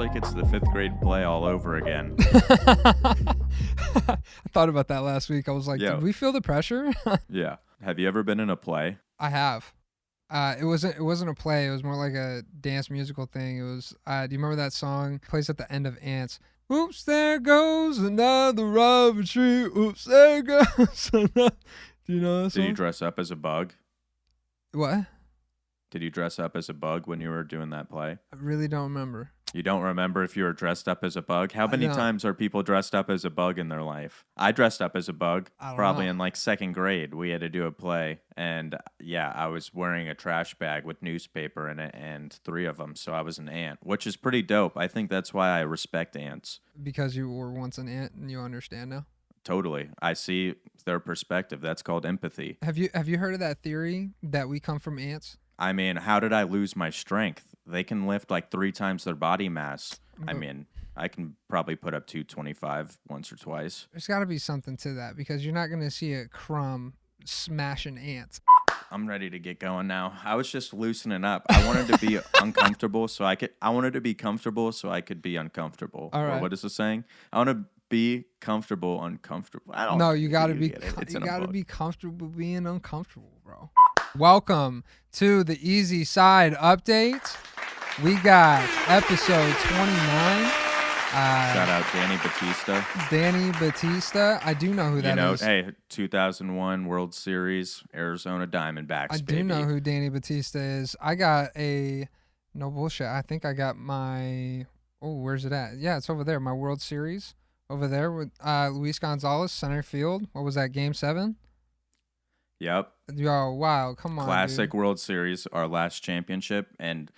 like it's the 5th grade play all over again. I thought about that last week. I was like, Yeah. did we feel the pressure? Yeah. Have you ever been in a play? I have. It wasn't a play. It was more like a dance musical thing. It was. Do you remember that song? Plays at the end of Ants. Oops, there goes another rubber tree. Oops, there goes another. Do you know that song? Did you dress up as a bug? What? Did you dress up as a bug when you were doing that play? I really don't remember. You don't remember if you were dressed up as a bug? How many don't. times are people dressed up as a bug in their life? I dressed up as a bug I don't probably know. in like 2nd grade. We had to do a play, and yeah, I was wearing a trash bag with newspaper in it and 3 of them, so I was an ant, which is pretty dope. I think that's why I respect ants. Because you were once an ant and you understand now. Totally. I see their perspective. That's called empathy. Have you heard of that theory that we come from ants? I mean, how did I lose my strength? They can lift like 3 times their body mass. I mean, I can probably put up 225 once or twice. There's got to be something to that because you're not going to see a crumb smashing ants. I'm ready to get going now. I was just loosening up. I wanted to be uncomfortable so I could. I wanted to be comfortable so I could be uncomfortable. All right. Or what is the saying? I want to be comfortable, uncomfortable. I don't. No, you got to be. It's You in a got to book. be comfortable being uncomfortable, bro. Welcome to the Easy Side update. We got episode 29. Shout out Danny Batista. Danny Batista. I do know who that is. Hey, 2001 World Series, Arizona Diamondbacks. I do know who Danny Batista is. I got no bullshit. I think I got my. Oh, where's it at? Yeah, it's over there. My World Series over there with Luis Gonzalez, center field. What was that? Game 7. Yep. Yo, wow, come on, Classic dude. World Series, our last championship, and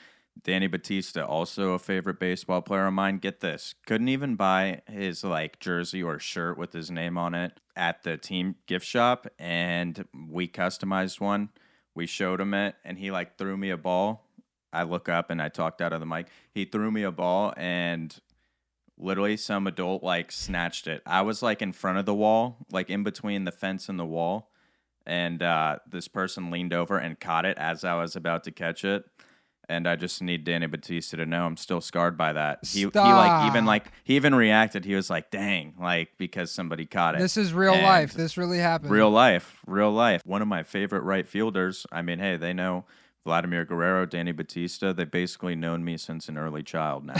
Danny Batista, also a favorite baseball player of mine. Get this, couldn't even buy his like jersey or shirt with his name on it at the team gift shop, and we customized one. We showed him it, and he like threw me a ball. I look up and I talked out of the mic. He threw me a ball, and literally some adult like snatched it. I was like in front of the wall, like in between the fence and the wall. And this person leaned over and caught it as I was about to catch it. And I just need Danny Batista to know I'm still scarred by that. He even reacted. He was like, "Dang!" Like because somebody caught it. This is real life. This really happened. Real life. One of my favorite right fielders. I mean, hey, they know Vladimir Guerrero, Danny Batista. They've basically known me since an early child now.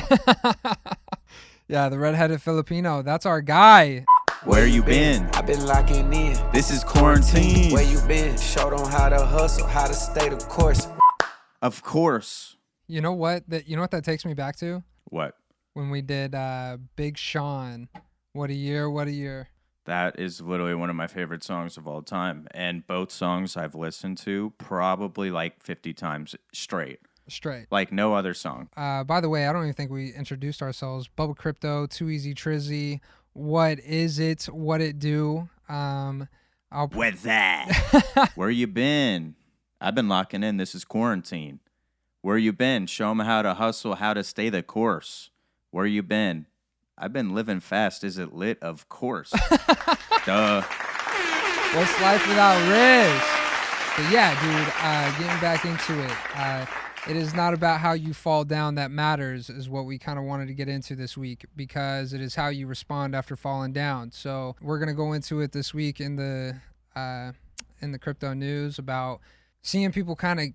Yeah, the redheaded Filipino. That's our guy. Where you been? I've been locking in. This is quarantine. Where you been? Showed on how to hustle, how to stay the course. Of course. You know what? You know what that takes me back to? What? When we did Big Sean. What a year, what a year. That is literally one of my favorite songs of all time. And both songs I've listened to probably like 50 times straight. Like no other song. By the way, I don't even think we introduced ourselves. Bubba Crypto, Too Easy Trizzy. What is it? What it do? With that. Where you been? I've been locking in. This is quarantine. Where you been? Show them how to hustle, how to stay the course. Where you been? I've been living fast. Is it lit? Of course. Duh. What's life without Riz? But yeah, dude, getting back into it. It is not about how you fall down that matters is what we kind of wanted to get into this week because it is how you respond after falling down. So we're going to go into it this week in the crypto news about seeing people kind of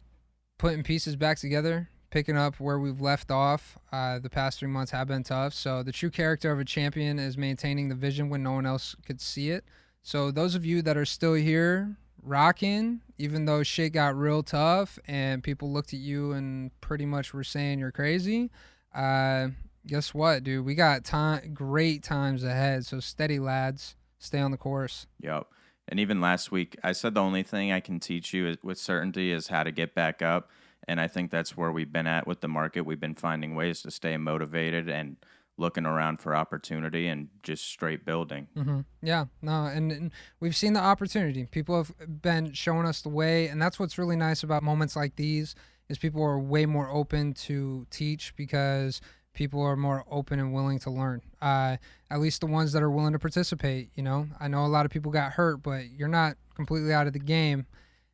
putting pieces back together, picking up where we've left off. The past 3 months have been tough. So the true character of a champion is maintaining the vision when no one else could see it. So those of you that are still here, rocking, even though shit got real tough and people looked at you and pretty much were saying you're crazy, guess what, dude? We got great times ahead. So steady, lads. Stay on the course. Yep. And even last week, I said the only thing I can teach you with certainty is how to get back up. And I think that's where we've been at with the market. We've been finding ways to stay motivated and looking around for opportunity and just straight building. Mm-hmm. Yeah, no, and we've seen the opportunity. People have been showing us the way, and that's what's really nice about moments like these is people are way more open to teach because people are more open and willing to learn. At least the ones that are willing to participate, you know. I know a lot of people got hurt, but you're not completely out of the game.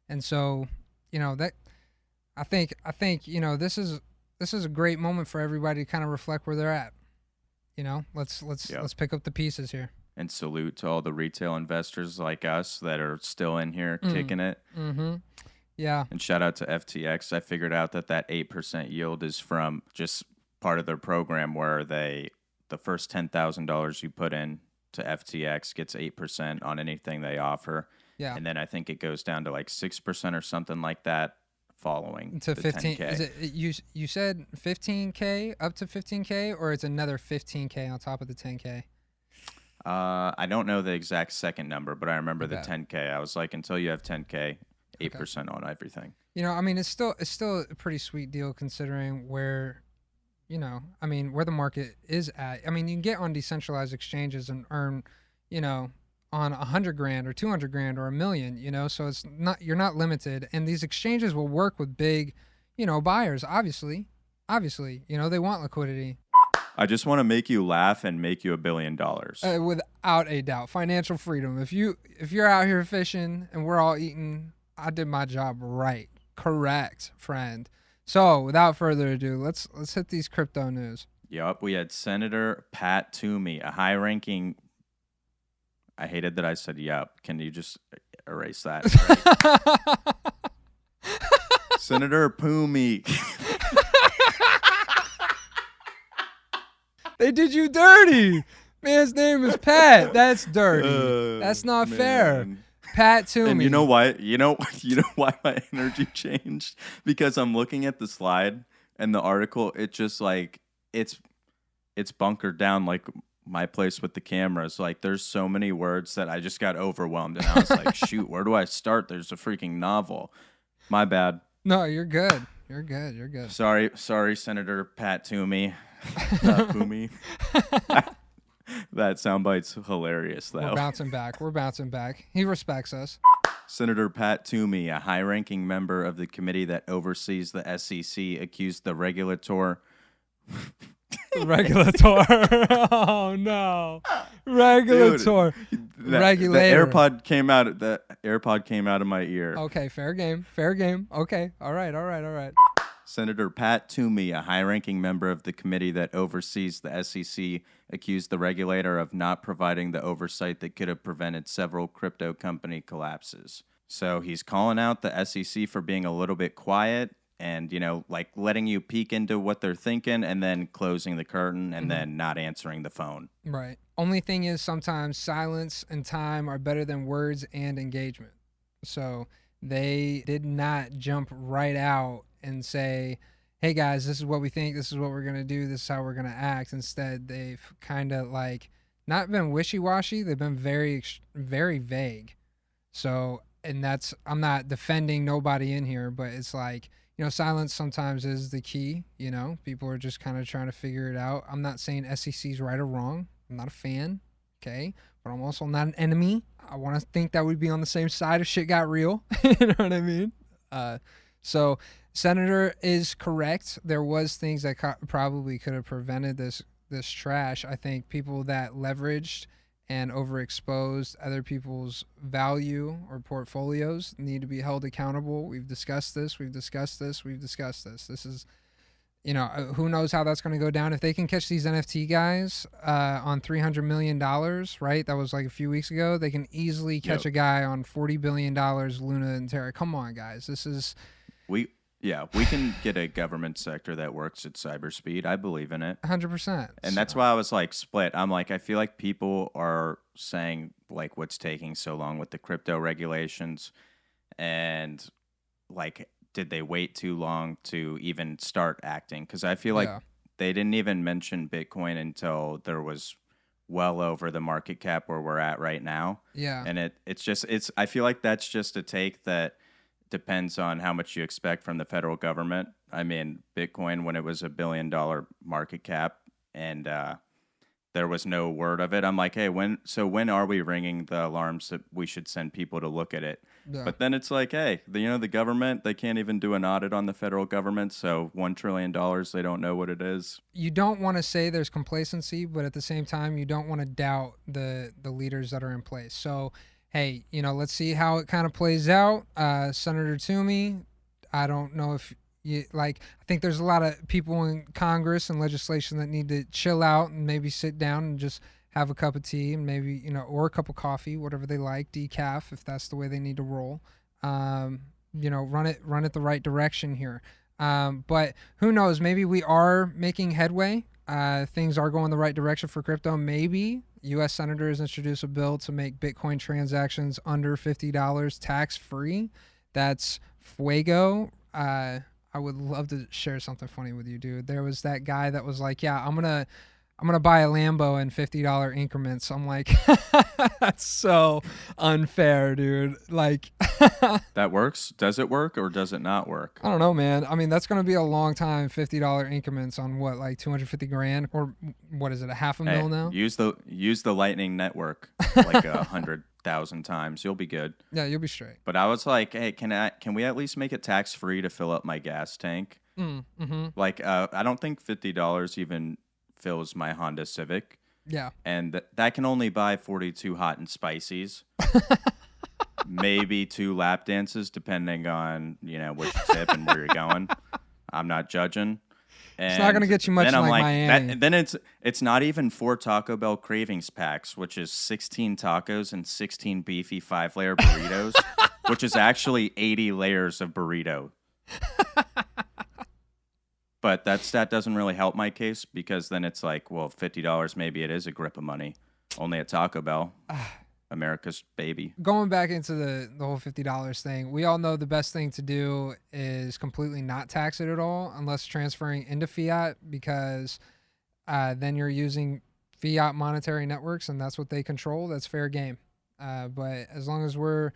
And so, you know, that I think, you know, this is this is a great moment for everybody to kind of reflect where they're at. Let's pick up the pieces here. And salute to all the retail investors like us that are still in here kicking it. Mm-hmm. Yeah. And shout out to FTX. I figured out that 8% yield is from just part of their program where the first $10,000 you put in to FTX gets 8% on anything they offer. Yeah. And then I think it goes down to like 6% or something like that following to the 15. 10K. Is it you said 15K up to 15K, or it's another 15K on top of the 10K? I don't know the exact second number, but I remember the Okay. 10K. I was like, until you have 10K, 8% on everything. I mean, it's still a pretty sweet deal considering where, where the market is at. I mean, you can get on decentralized exchanges and earn, on $100,000 or $200,000 or $1 million, so it's not, you're not limited. And these exchanges will work with big, buyers, obviously, they want liquidity. I just want to make you laugh and make you $1 billion. Without a doubt. Financial freedom. If you're out here fishing and we're all eating, I did my job right. Correct, friend. So without further ado, let's hit these crypto news. Yep, we had Senator Pat Toomey, a high-ranking. I hated that I said yep. Can you just erase that? Senator Toomey. They did you dirty. Man's name is Pat. That's dirty. That's not fair. Pat Toomey. And you know why? You know why my energy changed? Because I'm looking at the slide and the article. It's just like it's bunkered down like my place with the cameras. Like there's so many words that I just got overwhelmed, and I was like, shoot, where do I start? There's a freaking novel. My bad. No, you're good. You're good. Sorry, Senator Pat Toomey. Toomey. That soundbite's hilarious, though. We're bouncing back. He respects us. Senator Pat Toomey, a high-ranking member of the committee that oversees the SEC, accused the regulator. Oh no, regulator. Regulator. The AirPod came out of my ear. Okay, fair game. Okay, all right. Senator Pat Toomey, a high-ranking member of the committee that oversees the SEC, accused the regulator of not providing the oversight that could have prevented several crypto company collapses. So he's calling out the SEC for being a little bit quiet and, like letting you peek into what they're thinking and then closing the curtain and then not answering the phone. Right. Only thing is sometimes silence and time are better than words and engagement. So they did not jump right out and say, hey guys, this is what we think, this is what we're going to do, this is how we're going to act. Instead, they've kind of like not been wishy-washy, they've been very, very vague. So, and that's, I'm not defending nobody in here, but it's like, silence sometimes is the key, people are just kind of trying to figure it out. I'm not saying SEC's right or wrong. I'm not a fan, okay? But I'm also not an enemy. I want to think that we'd be on the same side if shit got real. You know what I mean? So Senator is correct. There was things that probably could have prevented this trash. I think people that leveraged and overexposed other people's value or portfolios need to be held accountable. We've discussed this. This is, who knows how that's going to go down. If they can catch these NFT guys on $300 million, right? That was like a few weeks ago. They can easily catch a guy on $40 billion, Luna and Terra. Come on, guys. This is... We can get a government sector that works at cyber speed. I believe in it. 100%. And that's why I was like split. I'm like, I feel like people are saying like what's taking so long with the crypto regulations, and like, did they wait too long to even start acting? Because I feel like they didn't even mention Bitcoin until there was well over the market cap where we're at right now. Yeah. And I feel like that's just a take that depends on how much you expect from the federal government. I mean, Bitcoin, when it was $1 billion market cap and there was no word of it, I'm like, hey, when are we ringing the alarms that we should send people to look at it? Yeah. But then it's like, hey, the government, they can't even do an audit on the federal government, so $1 trillion, they don't know what it is. You don't want to say there's complacency, but at the same time, you don't want to doubt the leaders that are in place. So, hey, let's see how it kind of plays out. Senator Toomey, I don't know if I think there's a lot of people in Congress and legislation that need to chill out and maybe sit down and just have a cup of tea and maybe, or a cup of coffee, whatever they like, decaf, if that's the way they need to roll. Run it the right direction here. But who knows? Maybe we are making headway. Things are going the right direction for crypto. Maybe U.S. senators introduce a bill to make Bitcoin transactions under $50 tax-free. That's fuego. I would love to share something funny with you, dude. There was that guy that was like, yeah, I'm gonna buy a Lambo in $50 increments. I'm like, that's so unfair, dude. Like, That works? Does it work or does it not work? I don't know, man. I mean, that's gonna be a long time. $50 increments on what, like 250 grand, or what is it? A half a mil now? Use the Lightning Network like 100,000 times. You'll be good. Yeah, you'll be straight. But I was like, hey, can we at least make it tax free to fill up my gas tank? Mm-hmm. Like, I don't think $50 even fills my Honda Civic. Yeah. And that can only buy 42 hot and spices. Maybe 2 lap dances, depending on, which tip and where you're going. I'm not judging. And it's not going to get you much then I'm like Miami. Then it's not even 4 Taco Bell cravings packs, which is 16 tacos and 16 beefy 5-layer burritos, which is actually 80 layers of burrito. But that doesn't really help my case, because then it's like, well, $50, maybe it is a grip of money. Only at Taco Bell, America's baby. Going back into the whole $50 thing, we all know the best thing to do is completely not tax it at all, unless transferring into fiat, because then you're using fiat monetary networks, and that's what they control. That's fair game. But as long as we're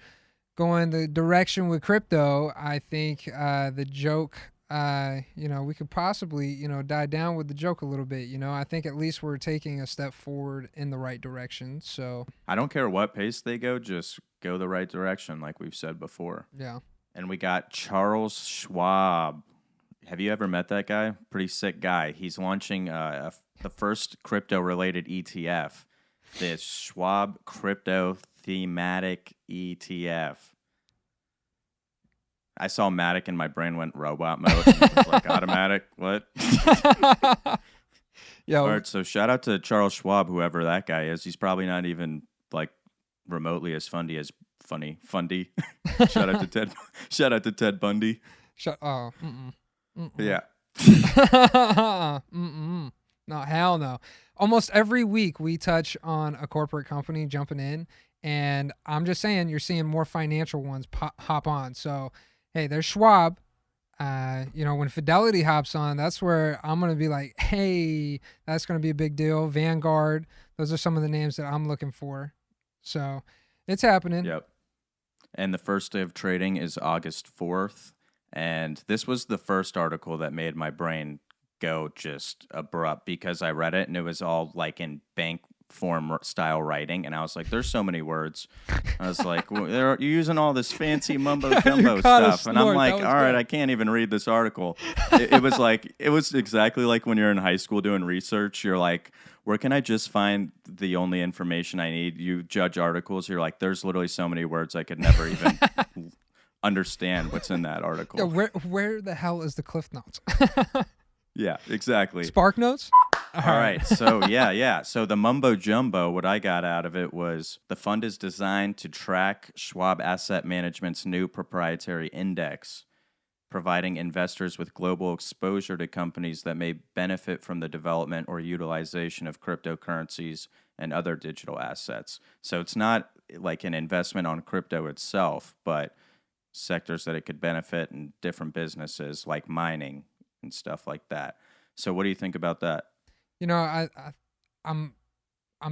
going the direction with crypto, I think the joke... we could possibly, die down with the joke a little bit. I think at least we're taking a step forward in the right direction. So I don't care what pace they go, just go the right direction, like we've said before. Yeah. And we got Charles Schwab. Have you ever met that guy? Pretty sick guy. He's launching the first crypto-related ETF, the Schwab Crypto Thematic ETF. I saw Matic and my brain went robot mode. And it was like, automatic? What? Yeah. All right, so shout out to Charles Schwab, whoever that guy is. He's probably not even like remotely as fundy. Shout out to Ted. Shout out to Ted Bundy. Yeah. No, hell no. Almost every week we touch on a corporate company jumping in, and I'm just saying you're seeing more financial ones hop on. So, hey, there's Schwab. When Fidelity hops on, that's where I'm going to be like, hey, that's going to be a big deal. Vanguard. Those are some of the names that I'm looking for. So it's happening. Yep. And the first day of trading is August 4th. And this was the first article that made my brain go just abrupt, because I read it and it was all like in bank form style writing, and I was like, there's so many words. I was like, well, you're using all this fancy mumbo jumbo stuff, and I'm like, all right, I can't even read this article. It was exactly like when you're in high school doing research. You're like, where can I just find the only information I need? You judge articles, you're like, there's literally so many words I could never even understand what's in that article. Yeah, where the hell is the Cliff Notes? Yeah, exactly. Spark Notes? All right. So, yeah. So the mumbo jumbo, what I got out of it was the fund is designed to track Schwab Asset Management's new proprietary index, providing investors with global exposure to companies that may benefit from the development or utilization of cryptocurrencies and other digital assets. So it's not like an investment on crypto itself, but sectors that it could benefit in different businesses like mining and stuff like that. So what do you think about that? I'm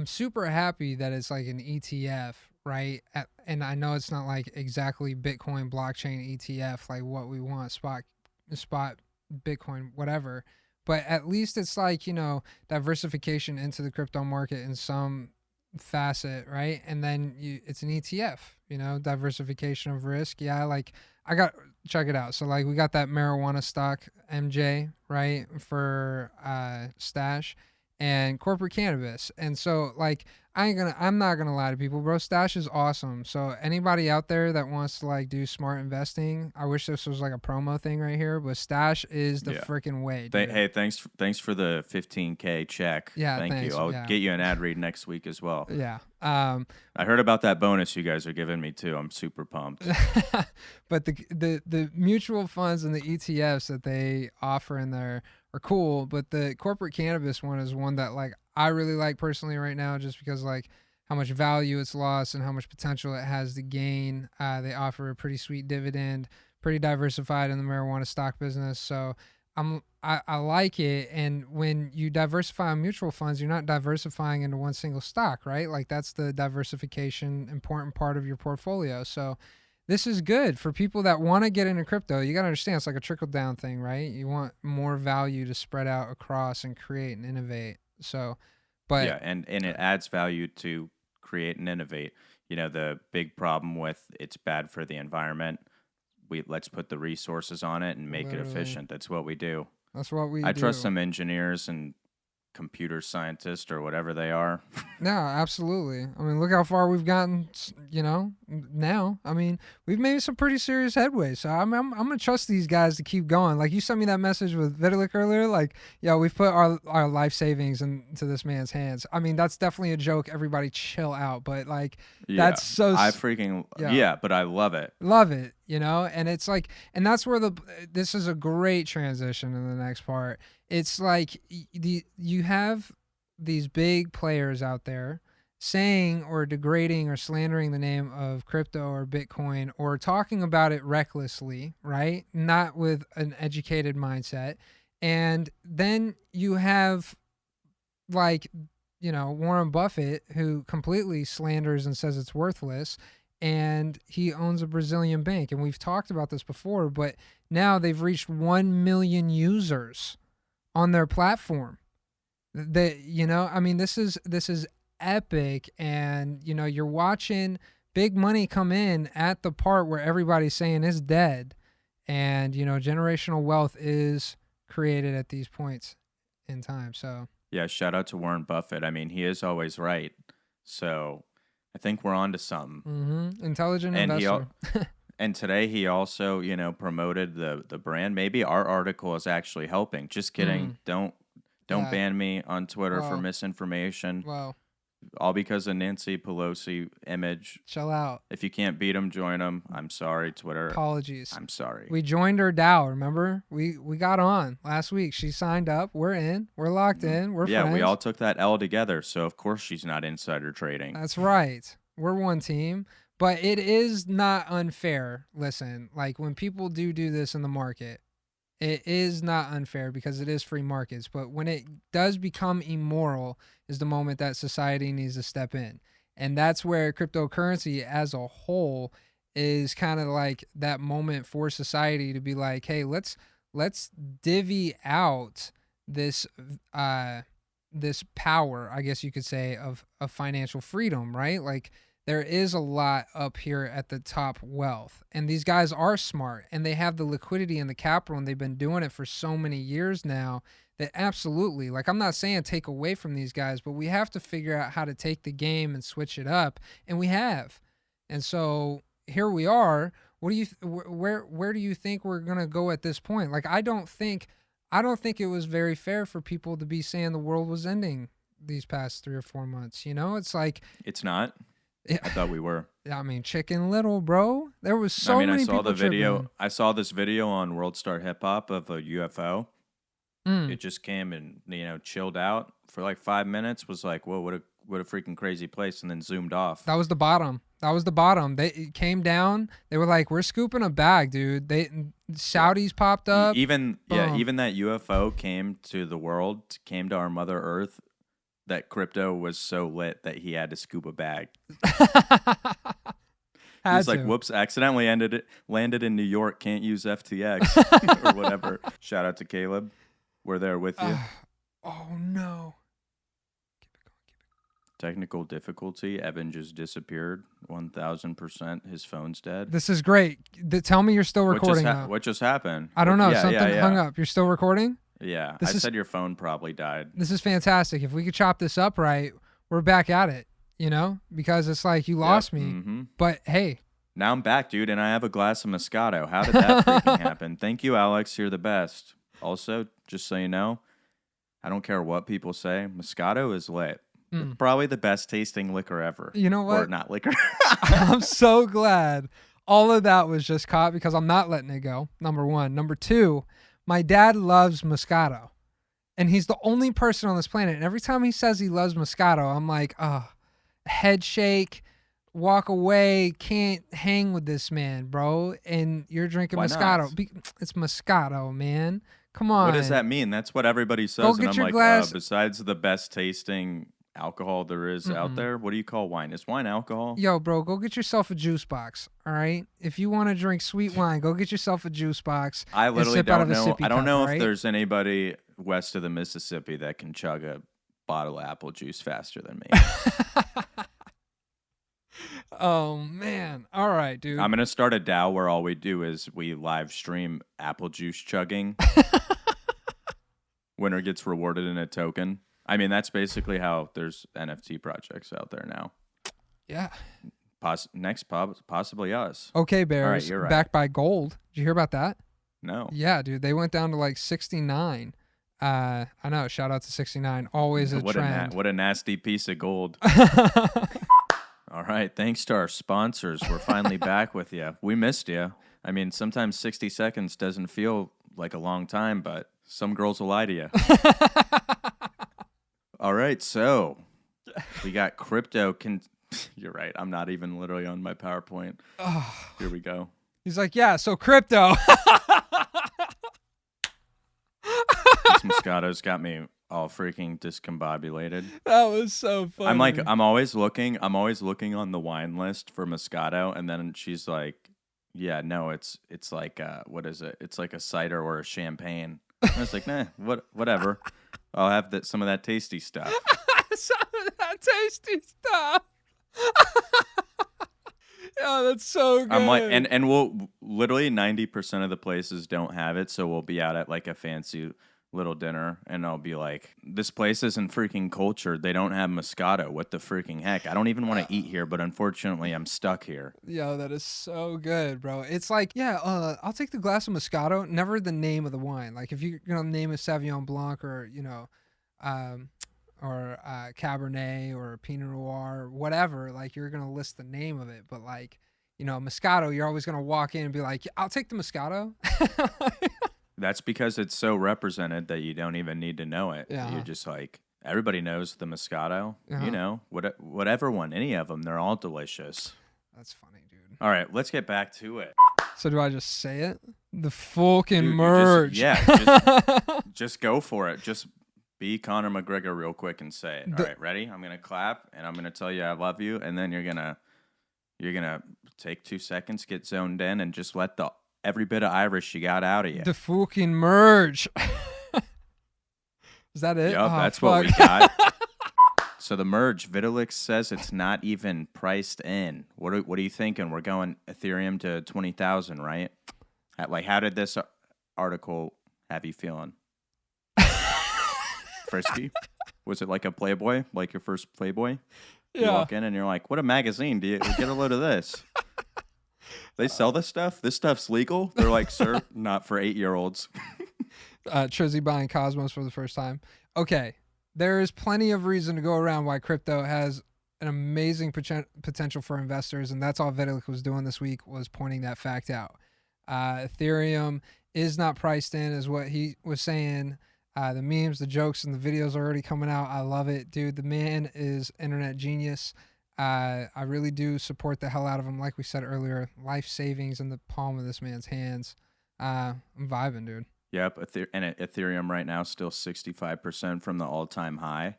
super happy that it's like an ETF, right? And I know it's not like exactly Bitcoin blockchain ETF, like what we want, spot Bitcoin, whatever. But at least it's like, diversification into the crypto market in some facet, right? And then it's an ETF, diversification of risk. Yeah, check it out. So like we got that marijuana stock MJ, right, for stash, and corporate cannabis. And so like I'm not gonna lie to people, bro. Stash is awesome. So anybody out there that wants to like do smart investing, I wish this was like a promo thing right here, but Stash is the freaking way, dude. Hey, thanks for the 15K check. Yeah, thank thanks. you. I'll Yeah. get you an ad read next week as well. Yeah. I heard about that bonus you guys are giving me too. I'm super pumped. But the mutual funds and the ETFs that they offer in there are cool, but the corporate cannabis one is one that like I really like personally right now, just because like how much value it's lost and how much potential it has to gain. They offer a pretty sweet dividend, pretty diversified in the marijuana stock business. So I like it. And when you diversify on mutual funds, you're not diversifying into one single stock, right? Like that's the diversification important part of your portfolio. So this is good for people that want to get into crypto. You got to understand it's like a trickle down thing, right? You want more value to spread out across and create and innovate. So, but yeah, and it adds value to create and innovate. You know, the big problem with it's bad for the environment. Let's put the resources on it and make it efficient. That's what we do. That's what we do. I trust some engineers and computer scientists or whatever they are. No, absolutely. I mean, look how far we've gotten, you know, now. I mean, we've made some pretty serious headway. So I'm going to trust these guys to keep going. Like you sent me that message with Vitalik earlier, like, yeah, we've put our life savings into this man's hands. I mean, that's definitely a joke. Everybody chill out. But like, that's so... I freaking... Yeah, but I love it. Love it, you know? And it's like, and that's where this is a great transition in the next part. It's like you have these big players out there saying or degrading or slandering the name of crypto or Bitcoin or talking about it recklessly, right? Not with an educated mindset. And then you have like, you know, Warren Buffett, who completely slanders and says it's worthless, and he owns a Brazilian bank. And we've talked about this before, but now they've reached 1 million users on their platform. That, you know, I mean, this is epic. And, you know, you're watching big money come in at the part where everybody's saying is dead. And, you know, generational wealth is created at these points in time. So yeah, shout out to Warren Buffett. I mean, he is always right. So I think we're on to something. Mm-hmm. Intelligent investor. And today he also, you know, promoted the brand. Maybe our article is actually helping. Just kidding. Don't ban me on Twitter for misinformation. Wow. All because of Nancy Pelosi image. Chill out. If you can't beat them, join them. I'm sorry, Twitter. Apologies. I'm sorry. We joined her DAO, remember? We got on last week. She signed up. We're in. We're locked in. We're friends. We all took that L together, so of course she's not insider trading. That's right. We're one team. But it is not unfair. Listen, like when people do this in the market, it is not unfair because it is free markets. But when it does become immoral is the moment that society needs to step in. And that's where cryptocurrency as a whole is kind of like that moment for society to be like, hey, let's divvy out this this power, I guess you could say, of financial freedom, right? Like, there is a lot up here at the top wealth, and these guys are smart and they have the liquidity and the capital, and they've been doing it for so many years now that absolutely, like, I'm not saying take away from these guys, but we have to figure out how to take the game and switch it up, and we have. And so here we are. What do you where do you think we're going to go at this point? Like, I don't think it was very fair for people to be saying the world was ending these past 3 or 4 months, you know? It's like, it's not. I thought we were. I mean, Chicken Little, bro. There was so many people. I saw this video on World Star Hip Hop of a UFO. It just came and, you know, chilled out for like 5 minutes. Was like, whoa, what a freaking crazy place, and then zoomed off. That was the bottom. It came down. They were like, we're scooping a bag, dude. Saudis popped up. Even that UFO came to the world, came to our Mother Earth. That crypto was so lit that he had to scoop a bag. He's like, whoops, accidentally landed in New York, can't use FTX or whatever. Shout out to Caleb. We're there with you. Oh, no. Keep it going. Technical difficulty. Evan just disappeared. 1,000%. His phone's dead. This is great. Tell me you're still recording now. What just happened? I don't know. Something hung up. You're still recording? Yeah, I said your phone probably died. This is fantastic. If we could chop this up right, we're back at it, because it's like you lost me. But hey. Now I'm back, dude, and I have a glass of Moscato. How did that freaking happen? Thank you, Alex. You're the best. Also, just so you know, I don't care what people say, Moscato is lit. It's probably the best tasting liquor ever. You know what? Or not liquor. I'm so glad all of that was just caught because I'm not letting it go, number one. Number two, my dad loves Moscato. And he's the only person on this planet. And every time he says he loves Moscato, I'm like, head shake, walk away, can't hang with this man, bro. And you're drinking Moscato. It's Moscato, man. Come on. What does that mean? That's what everybody says. Go get and your I'm glass. Besides the best tasting alcohol there is out there, what do you call wine? Is wine alcohol? Yo, bro, go get yourself a juice box, all right? If you want to drink sweet wine, go get yourself a juice box. I literally don't know. I don't know if right? there's anybody west of the Mississippi that can chug a bottle of apple juice faster than me. Oh, man. All right, dude. I'm going to start a DAO where all we do is we live stream apple juice chugging. Winner gets rewarded in a token. I mean, that's basically how there's NFT projects out there now. Yeah. Possibly us. Okay, Bears. All right, you're right. Backed by gold. Did you hear about that? No. Yeah, dude. They went down to like 69. I know. Shout out to 69. Always a trend. What a nasty piece of gold. All right. Thanks to our sponsors. We're finally back with you. We missed you. I mean, sometimes 60 seconds doesn't feel like a long time, but some girls will lie to you. All right, so we got crypto. You're right. I'm not even literally on my PowerPoint. Here we go. He's like, yeah, so crypto. This Moscato's got me all freaking discombobulated. That was so funny. I'm always looking on the wine list for Moscato, and then she's like, yeah, no, it's like what is it? It's like a cider or a champagne. And I was like, nah, whatever. I'll have some of that tasty stuff. Some of that tasty stuff. Yeah, that's so good. I'm like, and we'll literally 90% of the places don't have it, so we'll be out at like a fancy little dinner, and I'll be like, this place isn't freaking cultured. They don't have Moscato. What the freaking heck? I don't even want to eat here, but unfortunately, I'm stuck here. Yo, that is so good, bro. It's like, yeah, I'll take the glass of Moscato, never the name of the wine. Like, if you're going to name a Sauvignon Blanc or, Cabernet or Pinot Noir or whatever, like, you're going to list the name of it. But, like, Moscato, you're always going to walk in and be like, I'll take the Moscato. That's because it's so represented that you don't even need to know it. Yeah. You're just like, everybody knows the Moscato. Whatever one, any of them, they're all delicious. That's funny, dude. All right, let's get back to it. So do I just say it? The fucking merge. Just go for it. Just be Conor McGregor real quick and say it. All right, ready? I'm going to clap, and I'm going to tell you I love you, and then you're going to take 2 seconds, get zoned in, and just let every bit of Irish you got out of you. The fucking merge. Is that it? Yep, that's what we got. So the merge, Vitalik says it's not even priced in. What are you thinking? We're going Ethereum to 20,000, right? How did this article have you feeling? Frisky? Was it like a Playboy? Like your first Playboy? Yeah. You walk in and you're like, what a magazine. Do you get a load of this? They sell this stuff? This stuff's legal? They're like, sir, not for 8-year-olds. Trizzy buying Cosmos for the first time. Okay, there is plenty of reason to go around why crypto has an amazing potential for investors, and that's all Vitalik was doing this week, was pointing that fact out. Ethereum is not priced in, is what he was saying. The memes, the jokes, and the videos are already coming out. I love it, dude. The man is internet genius. I really do support the hell out of him. Like we said earlier, life savings in the palm of this man's hands. I'm vibing, dude. Yep, and Ethereum right now still 65% from the all-time high.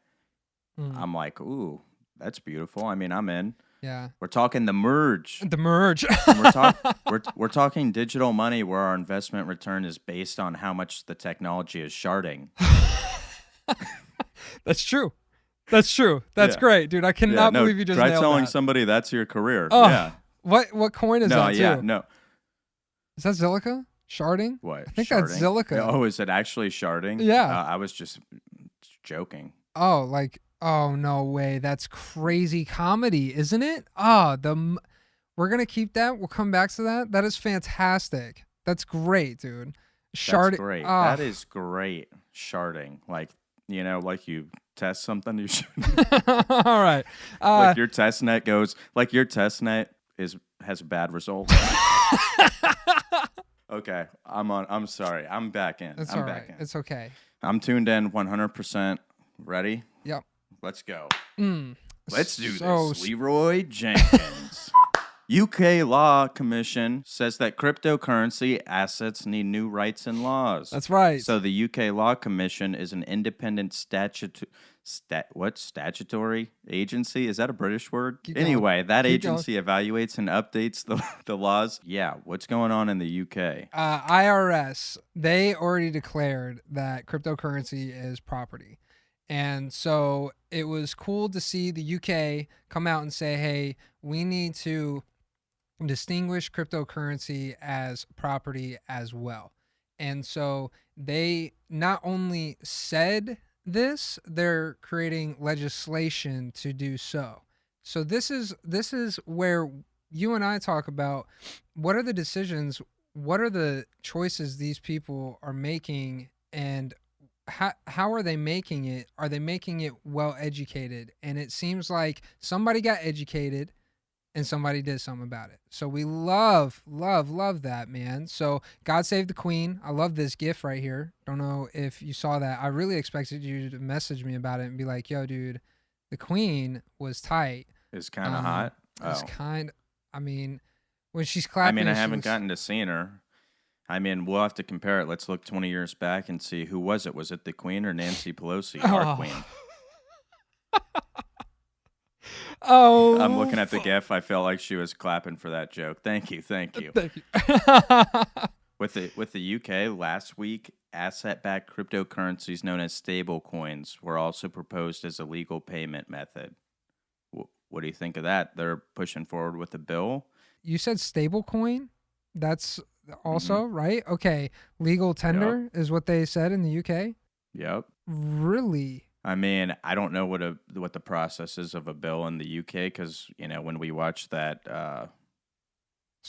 I'm like, ooh, that's beautiful. I mean, I'm in. Yeah. We're talking the merge. The merge. we're talking digital money where our investment return is based on how much the technology is sharding. That's true. That's true. That's great, dude. I cannot believe you just nailed that. Try telling somebody that's your career. Oh, yeah. What coin is that, too? No. Is that Zilliqa? Sharding? What? I think Sharding? that's Zilliqa. Oh, is it actually sharding? Yeah. I was just joking. Oh, like, oh, no way. That's crazy comedy, isn't it? Oh, we're going to keep that. We'll come back to that. That is fantastic. That's great, dude. That's great. That is great. Sharding. Like, like you test something, you should. All right. Like your test net has bad results. Okay. I'm sorry. I'm back in. It's I'm all back right. in. It's okay. I'm tuned in 100%. Ready? Yep. Let's go. Mm. Let's do this. Leroy Jenkins. UK Law Commission says that cryptocurrency assets need new rights and laws. That's right. So the UK Law Commission is an independent statutory agency? Is that a British word? Anyway, that agency evaluates and updates the laws. Yeah, what's going on in the UK? IRS, they already declared that cryptocurrency is property. And so it was cool to see the UK come out and say, hey, we need to distinguish cryptocurrency as property as well. And so they not only said this, they're creating legislation to do so. So this is where you and I talk about what are the decisions, what are the choices these people are making, and how are they making it? Are they making it well educated? And it seems like somebody got educated and somebody did something about it. So we love that, man. So God Save the Queen. I love this GIF right here. Don't know if you saw that. I really expected you to message me about it and be like, yo, dude, the Queen was tight. It's kind of hot. It's when she's clapping. I haven't gotten to seeing her. We'll have to compare it. Let's look 20 years back and see who was it. Was it the Queen or Nancy Pelosi, our Queen? Oh, I'm looking at the GIF. I felt like she was clapping for that joke. Thank you. Thank you. With the UK last week, asset-backed cryptocurrencies known as stable coins were also proposed as a legal payment method. What do you think of that? They're pushing forward with a bill. You said stable coin? That's also right? Okay. Legal tender is what they said in the UK? Yep. Really? I don't know what the process is of a bill in the UK because, when we watched that,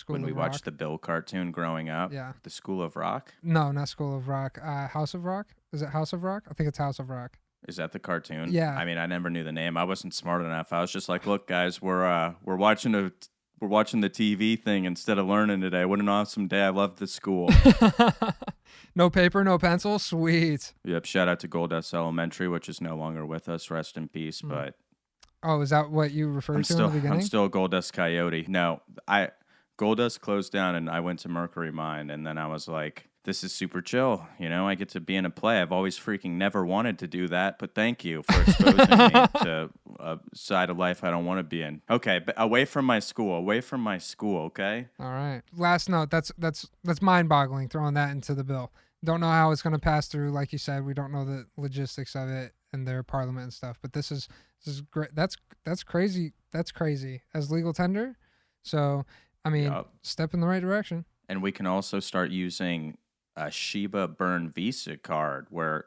watched the Bill cartoon growing up, the School of Rock. No, not School of Rock. House of Rock? Is it House of Rock? I think it's House of Rock. Is that the cartoon? Yeah. I never knew the name. I wasn't smart enough. I was just like, look, guys, we're watching the TV thing instead of learning today. What an awesome day. I love the school. No paper, no pencil? Sweet. Yep. Shout out to Goldust Elementary, which is no longer with us. Rest in peace. But oh, is that what you referred to in the beginning? I'm still a Goldust Coyote. No, Goldust closed down and I went to Mercury Mine. And then I was like, this is super chill. I get to be in a play. I've always freaking never wanted to do that, but thank you for exposing me to a side of life I don't want to be in. Okay, but away from my school, okay? All right. Last note, that's mind-boggling, throwing that into the bill. Don't know how it's going to pass through. Like you said, we don't know the logistics of it and their parliament and stuff, but this is great. That's crazy. That's crazy as legal tender. So, step in the right direction. And we can also start using a Shiba burn Visa card where,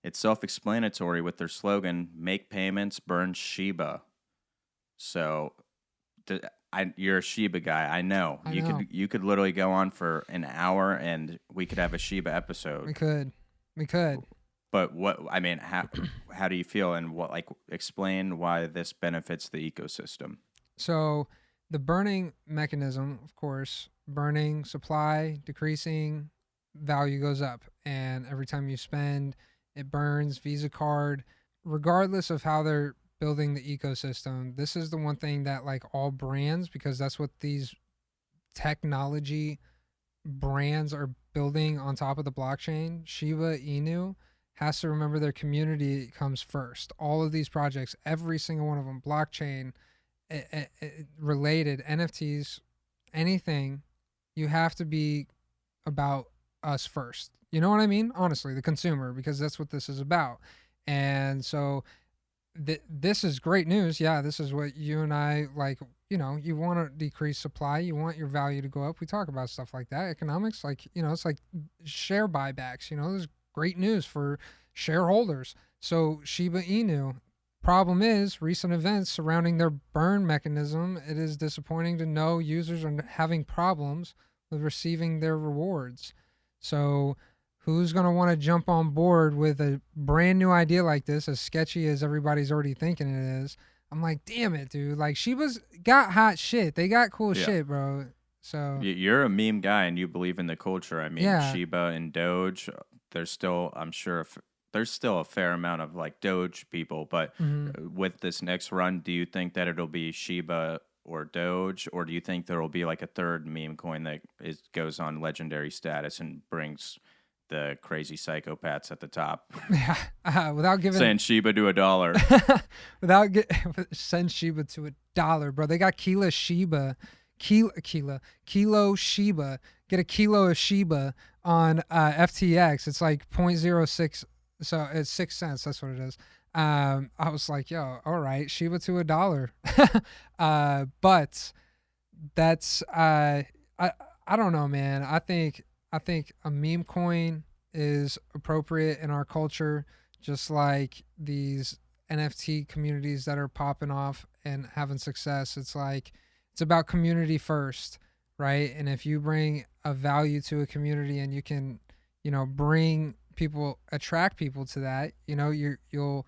it's self-explanatory with their slogan, make payments, burn Shiba. So you're a Shiba guy. I know. You could literally go on for an hour and we could have a Shiba episode. We could. But how do you feel and explain why this benefits the ecosystem? So the burning mechanism, of course, burning, supply, decreasing, value goes up. And every time you spend, it burns. Visa card, regardless of how they're building the ecosystem, this is the one thing that all brands, because that's what these technology brands are building on top of the blockchain. Shiba Inu has to remember their community comes first. All of these projects, every single one of them, blockchain related, NFTs, anything, you have to be about us first. You know what I mean? Honestly, the consumer, because that's what this is about. And so this is great news. Yeah, this is what you and I you want to decrease supply, you want your value to go up. We talk about stuff like that, economics, like, it's like share buybacks. There's great news for shareholders. So Shiba Inu, problem is recent events surrounding their burn mechanism. It is disappointing to know users are having problems with receiving their rewards. So who's going to want to jump on board with a brand new idea like this, as sketchy as everybody's already thinking it is? I'm like, damn it, dude. Like, Shiba's got hot shit. They got cool shit, bro. So you're a meme guy and you believe in the culture. I mean, Yeah. Shiba and Doge, there's still, I'm sure, there's still a fair amount of like Doge people. But with this next run, do you think that it'll be Shiba or Doge, or do you think there will be like a third meme coin that goes on legendary status and brings the crazy psychopaths at the top yeah, without giving saying Shiba to $1? send Shiba to $1, bro. They got kilo Shiba. Get a kilo of Shiba on FTX. It's like 0.06, so it's 6 cents. That's what it is. I was like, yo, all right, Shiba to $1. But that's I don't know, man. I think a meme coin is appropriate in our culture, just like these NFT communities that are popping off and having success. It's like, it's about community first, right? And if you bring a value to a community and you can, attract people to that, you'll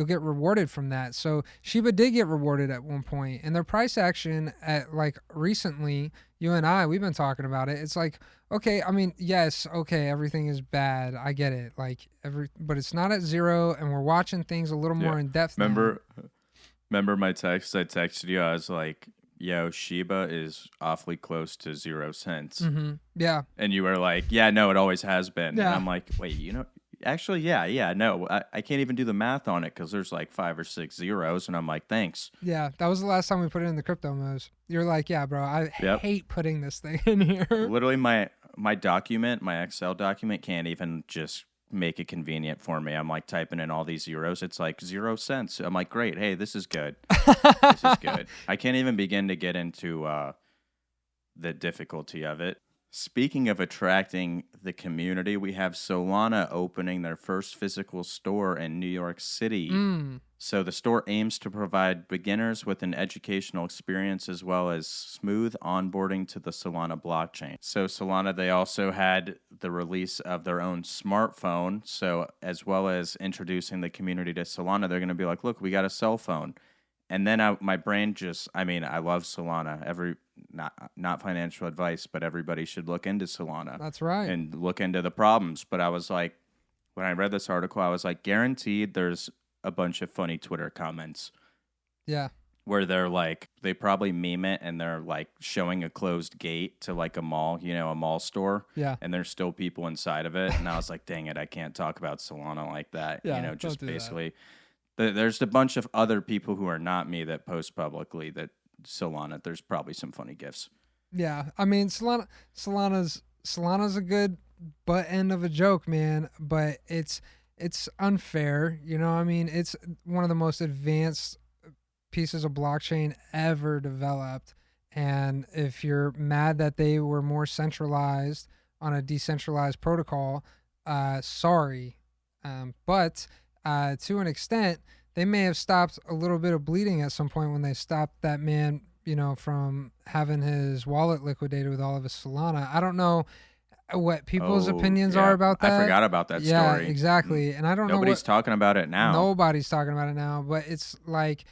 get rewarded from that. So Shiba did get rewarded at one point, and their price action at like recently, you and I, we've been talking about it. It's like, okay, I mean, yes, okay, everything is bad. I get it. Like but it's not at zero, and we're watching things a little more in depth. Remember my text? I texted you. I was like, yo, Shiba is awfully close to 0 cents. Mm-hmm. Yeah. And you were like, yeah, no, it always has been. Yeah. And I'm like, wait, actually, yeah, no, I can't even do the math on it because there's like 5 or 6 zeros. And I'm like, thanks. Yeah, that was the last time we put it in the crypto modes. You're like, yeah, bro, I hate putting this thing in here. Literally, my Excel document can't even just make it convenient for me. I'm like typing in all these zeros. It's like 0 cents. I'm like, great. Hey, this is good. This is good. I can't even begin to get into the difficulty of it. Speaking of attracting the community, we have Solana opening their first physical store in New York City. So the store aims to provide beginners with an educational experience as well as smooth onboarding to the Solana blockchain. So Solana, they also had the release of their own smartphone. So as well as introducing the community to Solana, they're going to be like, look, we got a cell phone. And then my brain I love Solana. Not financial advice, but everybody should look into Solana. That's right. And look into the problems. But I was like, when I read this article, I was like, guaranteed there's a bunch of funny Twitter comments. Yeah. Where they're like, they probably meme it and they're like showing a closed gate to like a mall, a mall store. Yeah. And there's still people inside of it. And I was like, dang it, I can't talk about Solana like that. Yeah, just basically. There's a bunch of other people who are not me that post publicly that Solana, there's probably some funny gifs. Yeah. I mean, Solana's a good butt end of a joke, man, but it's unfair. I mean, it's one of the most advanced pieces of blockchain ever developed. And if you're mad that they were more centralized on a decentralized protocol, sorry. But to an extent, they may have stopped a little bit of bleeding at some point when they stopped that man, from having his wallet liquidated with all of his Solana. I don't know what people's opinions are about that. I forgot about that story. Yeah, exactly. And I don't know. Nobody's talking about it now. Nobody's talking about it now, but it's like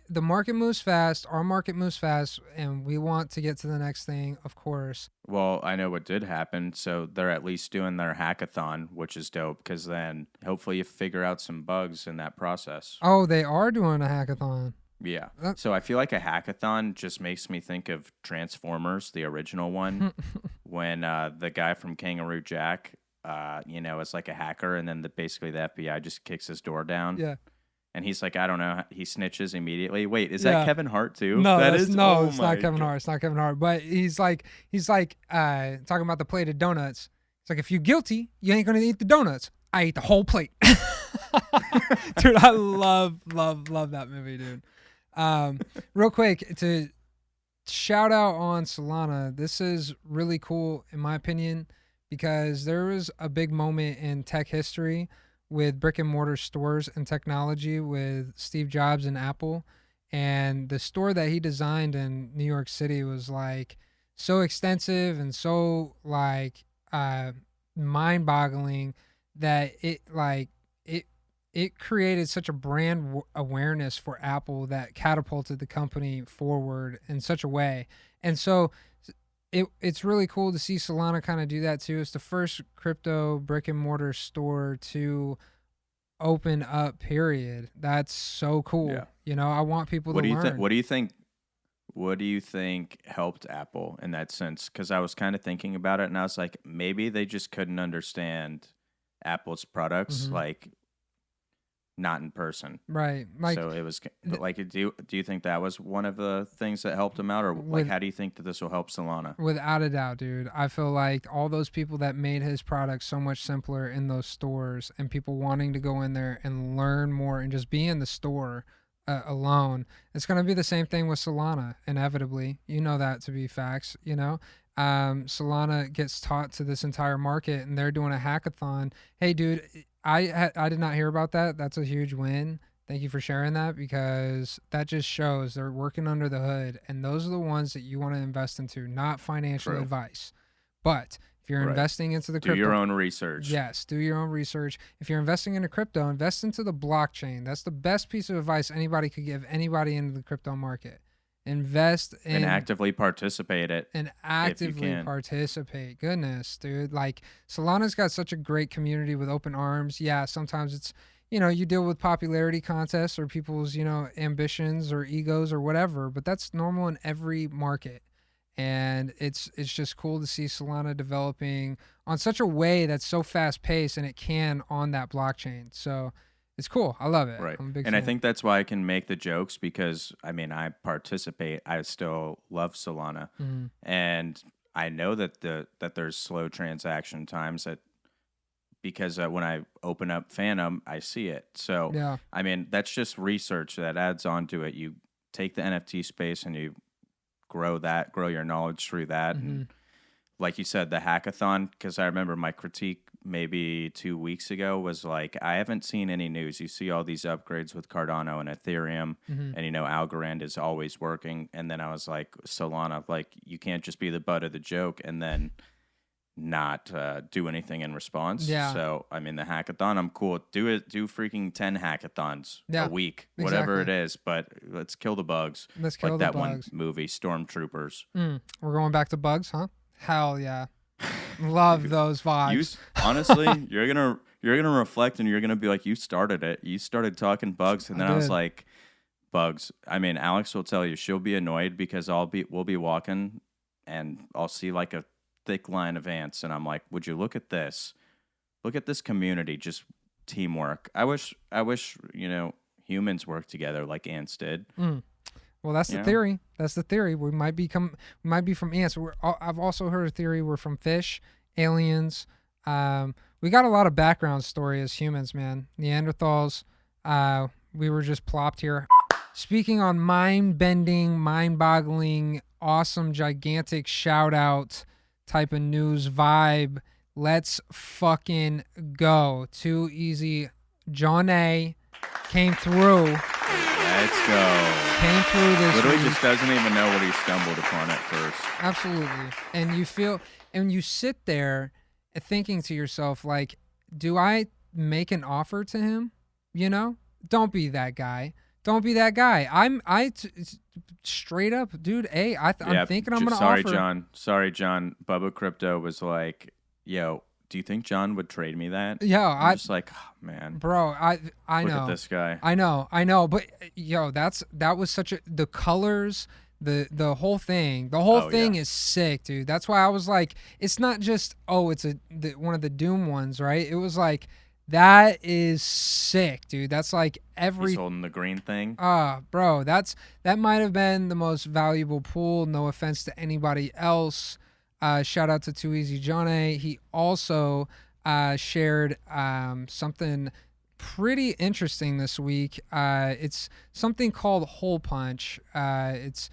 the market moves fast. Our market moves fast, and we want to get to the next thing, of course. Well, I know what did happen. So they're at least doing their hackathon, which is dope, because then hopefully you figure out some bugs in that process. Oh, they are doing a hackathon. Yeah. So I feel like a hackathon just makes me think of Transformers, the original one, when the guy from Kangaroo Jack, is like a hacker, and then basically the FBI just kicks his door down. Yeah. And he's like, I don't know. He snitches immediately. Wait, is that Kevin Hart too? No, it's not Kevin Hart. It's not Kevin Hart. But he's like talking about the plate of donuts. It's like, if you're guilty, you ain't gonna eat the donuts. I ate the whole plate. Dude, I love that movie, dude. Real quick, to shout out on Solana. This is really cool, in my opinion, because there was a big moment in tech history with brick and mortar stores and technology with Steve Jobs and Apple. And the store that he designed in New York City was like so extensive and so like mind boggling that it created such a brand awareness for Apple that catapulted the company forward in such a way. And so it's really cool to see Solana kind of do that too. It's the first crypto brick and mortar store to open up, period. That's so cool. Yeah. You know, I want people to learn. What do you think? What do you think helped Apple in that sense? Because I was kind of thinking about it, and I was like, maybe they just couldn't understand Apple's products, like not in person, right? Like, so it was like, do you think that was one of the things that helped them out, or like, how do you think that this will help Solana? Without a doubt, dude. I feel like all those people that made his product so much simpler in those stores, and people wanting to go in there and learn more and just be in the store alone. It's going to be the same thing with Solana, inevitably. You know that to be facts, you know? Solana gets taught to this entire market, and they're doing a hackathon. Hey, dude, I did not hear about that. That's a huge win. Thank you for sharing that, because that just shows they're working under the hood, and those are the ones that you want to invest into, not financial advice. But if you're investing into the crypto, do your own research. Yes, do your own research. If you're investing into crypto, invest into the blockchain. That's the best piece of advice anybody could give anybody into the crypto market. Invest in and actively participate it. And actively participate. Goodness, dude. Like, Solana's got such a great community with open arms. Yeah, sometimes it's, you know, you deal with popularity contests or people's, you know, ambitions or egos or whatever, but that's normal in every market. And it's just cool to see Solana developing on such a way that's so fast paced, and it can on that blockchain. So it's cool. I love it. Right. I'm a big and fan. I think that's why I can make the jokes, because I mean, I participate. I still love Solana, and I know that that there's slow transaction times because when I open up Phantom, I see it. So yeah. I mean, that's just research that adds on to it. You take the NFT space and you grow your knowledge through that. And like you said, the hackathon, because I remember my critique maybe 2 weeks ago was like, I haven't seen any news. You see all these upgrades with Cardano and Ethereum, and, you know, Algorand is always working. And then I was like, Solana, like, you can't just be the butt of the joke and then not do anything in response. Yeah. So, I mean, the hackathon, I'm cool. Do freaking 10 hackathons a week, exactly. whatever it is. But let's kill the bugs. Let's kill like the that bugs. one movie, Stormtroopers. We're going back to bugs, huh? Hell yeah. Love those vibes. Honestly, you're gonna reflect and you're gonna be like, you started it. You started talking bugs, and then I was like, bugs. I mean, Alex will tell you she'll be annoyed because we'll be walking and I'll see like a thick line of ants, and I'm like, would you look at this? Look at this community, just teamwork. I wish you know, humans work together like ants did. Well, that's the theory. That's the theory. We might be from ants. I've also heard a theory we're from fish, aliens. We got a lot of background story as humans, man. Neanderthals. We were just plopped here. Speaking on mind-bending, mind-boggling, awesome, gigantic shout-out type of news vibe, let's fucking go. Too easy. JoNay came through. Let's go. Came through this Literally week. just doesn't even know what he stumbled upon at first. Absolutely. And you sit there thinking to yourself, like, do I make an offer to him? You know? Don't be that guy. Don't be that guy. Straight up, dude, I'm thinking I'm going to offer. Sorry, John. Bubba Crypto was like, yo, do you think John would trade me that? Yeah, I'm just like, oh, man. Bro, I know. Look at this guy. I know. But yo, that was such the colors, the whole thing. The whole thing is sick, dude. That's why I was like, it's not just it's one of the Doom ones, right? It was like, that is sick, dude. That's like He's holding the green thing. Bro, that might have been the most valuable pool. No offense to anybody else. Shout out to Too Easy JoNay. He also shared something pretty interesting this week. It's something called Hole Punch. It's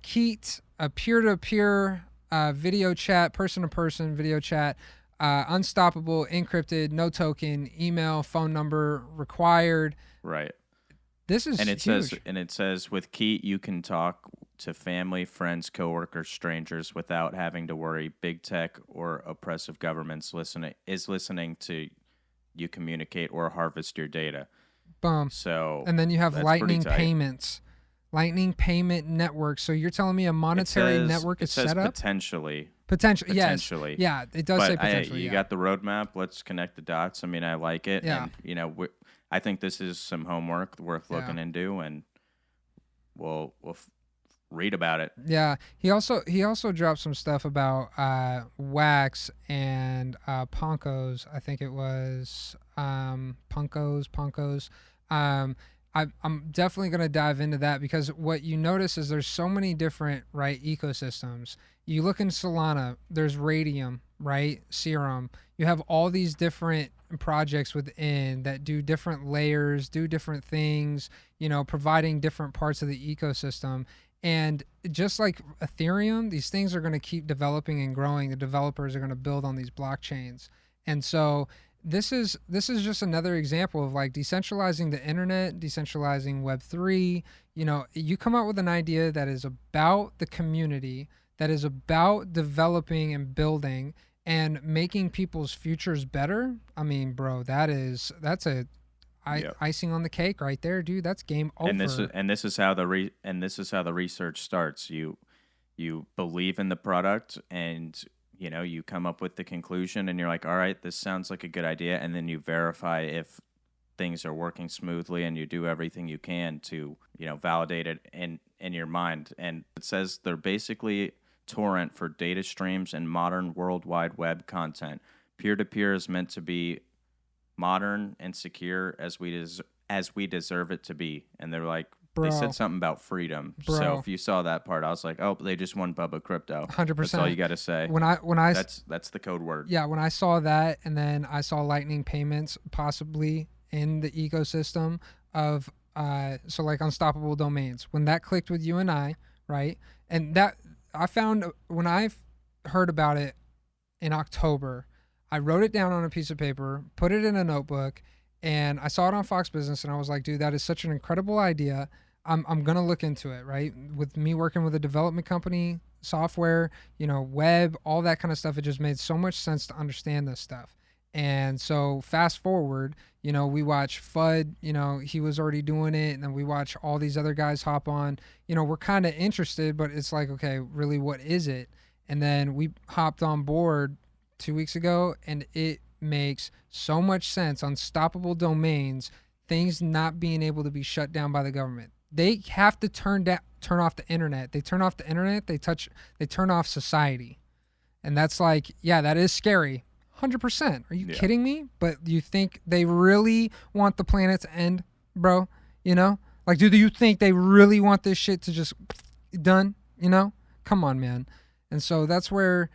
Keat, a peer-to-peer video chat, person-to-person video chat, unstoppable, encrypted, no token, email, phone number required. Right. This is huge. It says with Keat you can talk to family, friends, coworkers, strangers without having to worry big tech or oppressive governments listening to you communicate or harvest your data. Boom. So and then you have that's Lightning pretty tight. payments. Lightning payment network. So you're telling me a monetary network is set up? Potentially. Potentially. Yeah, it does say But potentially. you got the roadmap. Let's connect the dots. I mean, I like it. Yeah. And, you know, I think this is some homework worth looking into, and we'll read about it. Yeah. He also dropped some stuff about Wax and Ponkos. I think it was Ponkos. I'm definitely going to dive into that, because what you notice is there's so many different, right, ecosystems. You look in Solana, there's Radium, right, Serum. You have all these different projects within that do different layers, do different things, you know, providing different parts of the ecosystem. And just like Ethereum, these things are going to keep developing and growing. The developers are going to build on these blockchains. And so this is just another example of like decentralizing the internet, decentralizing Web3. You know, you come up with an idea that is about the community, that is about developing and building and making people's futures better. I mean, bro, that's icing on the cake right there, dude. That's game over. And this is how the research starts. You believe in the product, and you know, you come up with the conclusion, and you're like, all right, this sounds like a good idea, and then you verify if things are working smoothly, and you do everything you can to, you know, validate it in your mind. And it says they're basically torrent for data streams and modern World Wide Web content. Peer-to-peer is meant to be modern and secure as we deserve it to be. And they're like, they said something about freedom. So if you saw that part, I was like, oh, they just won Bubba Crypto. 100%. That's all you got to say. That's the code word. Yeah, when I saw that, and then I saw Lightning payments possibly in the ecosystem of so like unstoppable domains. When that clicked with you and I, right? And that I found when I heard about it in October, I wrote it down on a piece of paper, put it in a notebook, and I saw it on Fox Business, and I was like, dude, that is such an incredible idea. I'm going to look into it, right? With me working with a development company, software, you know, web, all that kind of stuff, it just made so much sense to understand this stuff. And so fast forward, you know, we watch FUD, you know, he was already doing it, and then we watch all these other guys hop on. You know, we're kind of interested, but it's like, okay, really, what is it? And then we hopped on board 2 weeks ago, and it makes so much sense. Unstoppable domains, things not being able to be shut down by the government. They have to turn off the internet. They turn off the internet, they turn off society. And that's like, yeah, that is scary. 100%. Are you kidding me? But you think they really want the planet to end, bro? You know? Like, do you think they really want this shit to just done? You know? Come on, man. And so that's where,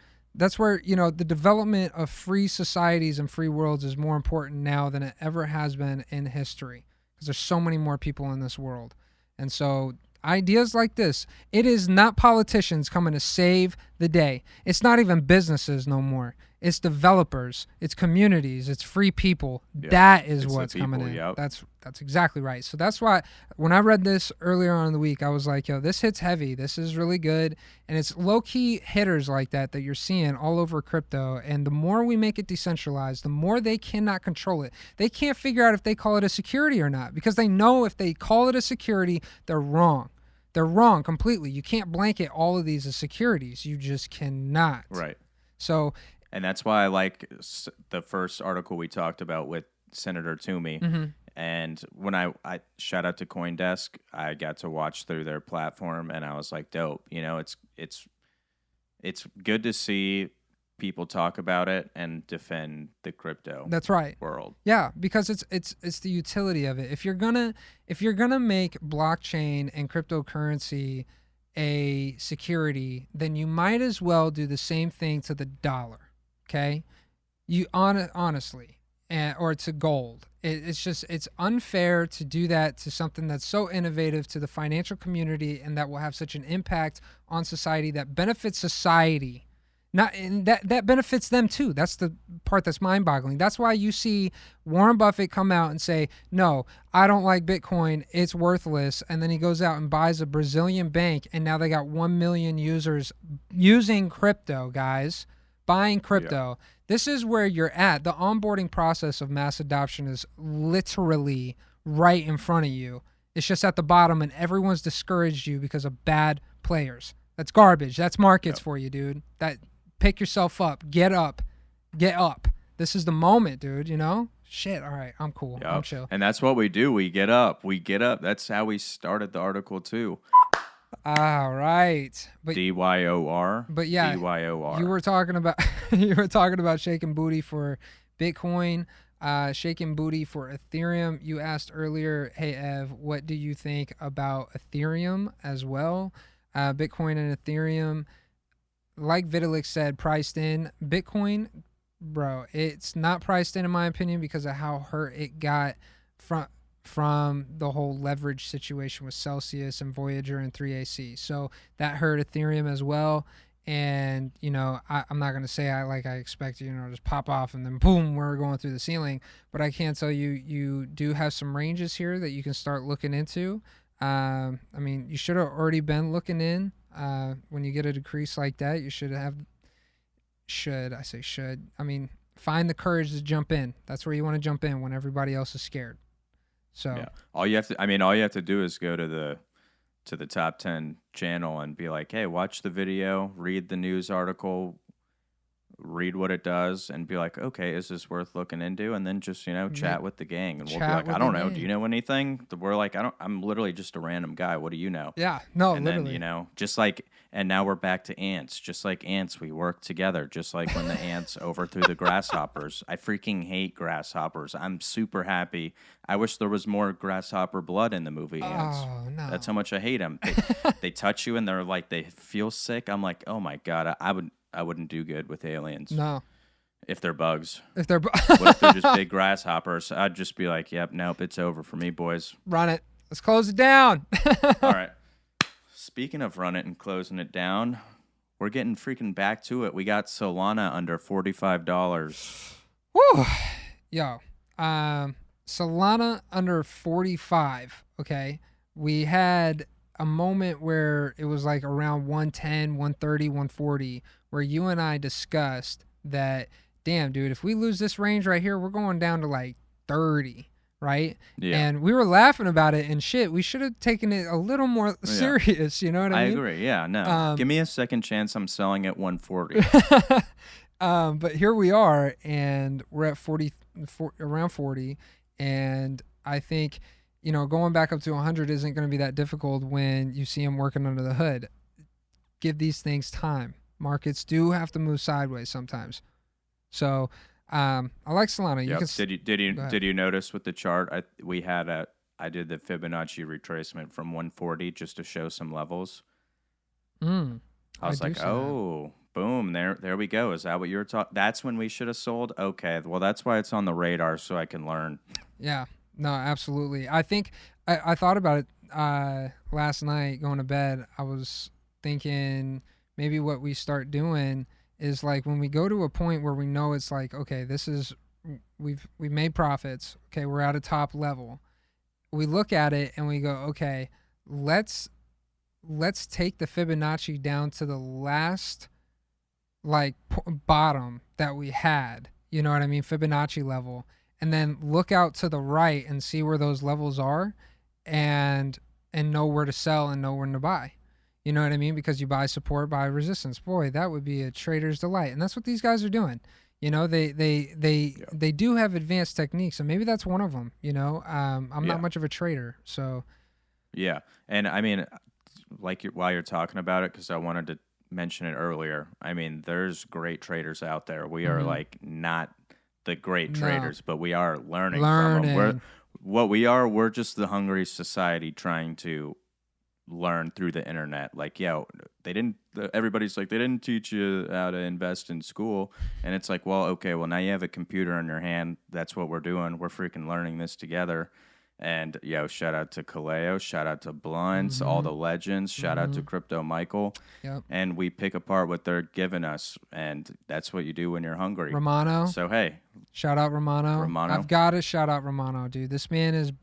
you know, the development of free societies and free worlds is more important now than it ever has been in history, because there's so many more people in this world. And so ideas like this, it is not politicians coming to save the day. It's not even businesses no more. It's developers, it's communities, it's free people. Yep. That is what's coming in. Yep. That's exactly right. So that's why when I read this earlier on in the week, I was like, yo, this hits heavy. This is really good. And it's low-key hitters like that you're seeing all over crypto. And the more we make it decentralized, the more they cannot control it. They can't figure out if they call it a security or not, because they know if they call it a security, they're wrong. They're wrong completely. You can't blanket all of these as securities. You just cannot. Right. So... And that's why I like the first article we talked about with Senator Toomey. Mm-hmm. And when I shout out to CoinDesk, I got to watch through their platform, and I was like, dope. You know, it's good to see people talk about it and defend the crypto. That's right. World. Yeah, because it's the utility of it. If you're gonna make blockchain and cryptocurrency a security, then you might as well do the same thing to the dollar. Okay, you honestly, or to gold. It's unfair to do that to something that's so innovative to the financial community and that will have such an impact on society that benefits society. Not and that benefits them too. That's the part that's mind-boggling. That's why you see Warren Buffett come out and say, "No, I don't like Bitcoin. It's worthless." And then he goes out and buys a Brazilian bank, and now they got 1 million users using crypto, guys, buying crypto. Yeah. This is where you're at. The onboarding process of mass adoption is literally right in front of you. It's just at the bottom, and everyone's discouraged you because of bad players. That's garbage. That's markets for you, dude. Pick yourself up. Get up. Get up. This is the moment, dude, you know? Shit, all right, I'm cool. I'm chill. And that's what we do. We get up. We get up. That's how we started the article, too. All right. But DYOR. But yeah, DYOR. You were talking about shaking booty for Bitcoin, shaking booty for Ethereum. You asked earlier, hey, Ev, what do you think about Ethereum as well? Bitcoin and Ethereum, like Vitalik said, priced in. Bitcoin, bro, it's not priced in my opinion because of how hurt it got from the whole leverage situation with Celsius and Voyager and 3AC. So that hurt Ethereum as well. And, you know, I'm not going to say I expect, you know, just pop off and then boom, we're going through the ceiling. But I can tell you, you do have some ranges here that you can start looking into. I mean, you should have already been looking in. When you get a decrease like that, you find the courage to jump in. That's where you want to jump in when everybody else is scared. So yeah. All you have to do is go to the top 10 channel and be like, hey, watch the video, read the news article, read what it does, and be like, okay, is this worth looking into? And then just, you know, chat with the gang, and we'll be like, I don't know. Do you know anything? We're like, I'm literally just a random guy. What do you know? Yeah, no, and literally. Then, you know, just like, and now we're back to ants. Just like ants, we work together. Just like when the ants overthrew the grasshoppers. I freaking hate grasshoppers. I'm super happy. I wish there was more grasshopper blood in the movie Ants. Oh, no. That's how much I hate them. They touch you and they're like, they feel sick. I'm like, oh my God, I wouldn't do good with aliens. No. If they're bugs. What if they're just big grasshoppers? I'd just be like, yep, nope, it's over for me, boys. Run it. Let's close it down. All right. Speaking of run it and closing it down, we're getting freaking back to it. We got Solana under $45. Woo. Yo. Solana under 45. Okay. We had a moment where it was like around 110, 130, 140, where you and I discussed that, damn, dude, if we lose this range right here, we're going down to like 30, right? Yeah. And we were laughing about it and shit. We should have taken it a little more serious, you know what I mean? I agree. Yeah, no. Give me a second chance. I'm selling at 140. But here we are, and we're at around 40, and I think, you know, going back up to 100 isn't going to be that difficult when you see them working under the hood. Give these things time. Markets do have to move sideways sometimes. So I like Solana. Yep. Did you notice with the chart? I did the Fibonacci retracement from 140 just to show some levels. I was like, oh, boom, there we go. Is that what you were talking? That's when we should have sold? Okay, well, that's why it's on the radar, so I can learn. Yeah, no, absolutely. I think I thought about it last night going to bed. I was thinking maybe what we start doing is like when we go to a point where we know it's like, okay, we've made profits. Okay, we're at a top level. We look at it and we go, okay, let's take the Fibonacci down to the last like bottom that we had, you know what I mean? Fibonacci level. And then look out to the right and see where those levels are and know where to sell and know when to buy. You know what I mean? Because you buy support, buy resistance. Boy, that would be a trader's delight. And that's what these guys are doing. You know, they do have advanced techniques, and maybe that's one of them, you know. I'm not much of a trader, so. Yeah. And I mean, while you're talking about it, because I wanted to mention it earlier, I mean, there's great traders out there. We are like not the great traders, but we are learning from them. We're just the hungry society trying to learn through the internet. Like, yeah, everybody's like, they didn't teach you how to invest in school. And it's like, well, okay, well, now you have a computer in your hand. That's what we're doing. We're freaking learning this together. And shout out to Kaleo, shout out to Blunts, all the legends, shout out to Crypto Michael. Yep. And we pick apart what they're giving us. And that's what you do when you're hungry. Romano. So, hey. Shout out Romano. Romano. I've got to shout out Romano, dude. This man is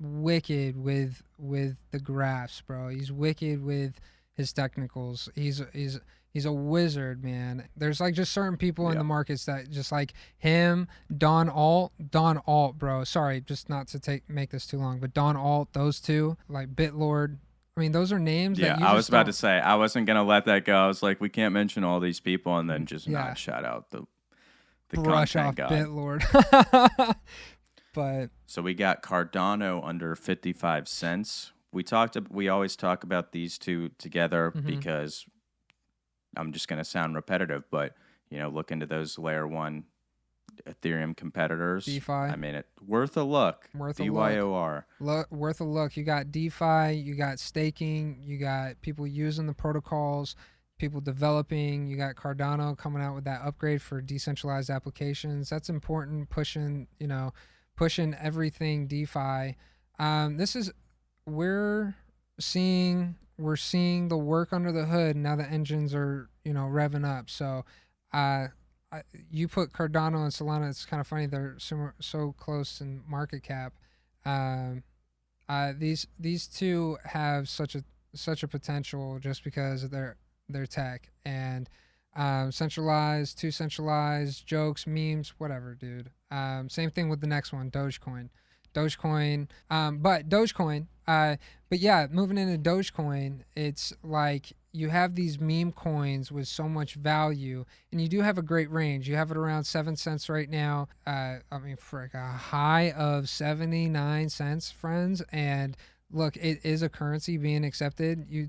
wicked with the graphs, bro. He's wicked with his technicals. He's a wizard, man. There's like just certain people in the markets that just like him, Don Alt, bro. Sorry, just not to make this too long, but Don Alt, those two, like BitLord. I mean, those are names. Yeah, I was about to say I wasn't gonna let that go. I was like, we can't mention all these people and then just not shout out the brush off god. BitLord. But so we got Cardano under 55 cents. We always talk about these two together because I'm just going to sound repetitive, but look into those layer 1 Ethereum competitors. DeFi. I mean, worth a look. BYOR. Worth a look. You got DeFi, you got staking, you got people using the protocols, people developing. You got Cardano coming out with that upgrade for decentralized applications. That's important. Pushing everything DeFi. We're seeing the work under the hood. Now the engines are revving up. So you put Cardano and Solana. It's kind of funny, they're so close in market cap. These two have such a potential just because of their tech and centralized, too centralized, jokes, memes, whatever, dude. Same thing with the next one, Dogecoin. But yeah, moving into Dogecoin, it's like you have these meme coins with so much value, and you do have a great range. You have it around 7 cents right now. For a high of 79 cents, friends. And look, it is a currency being accepted. You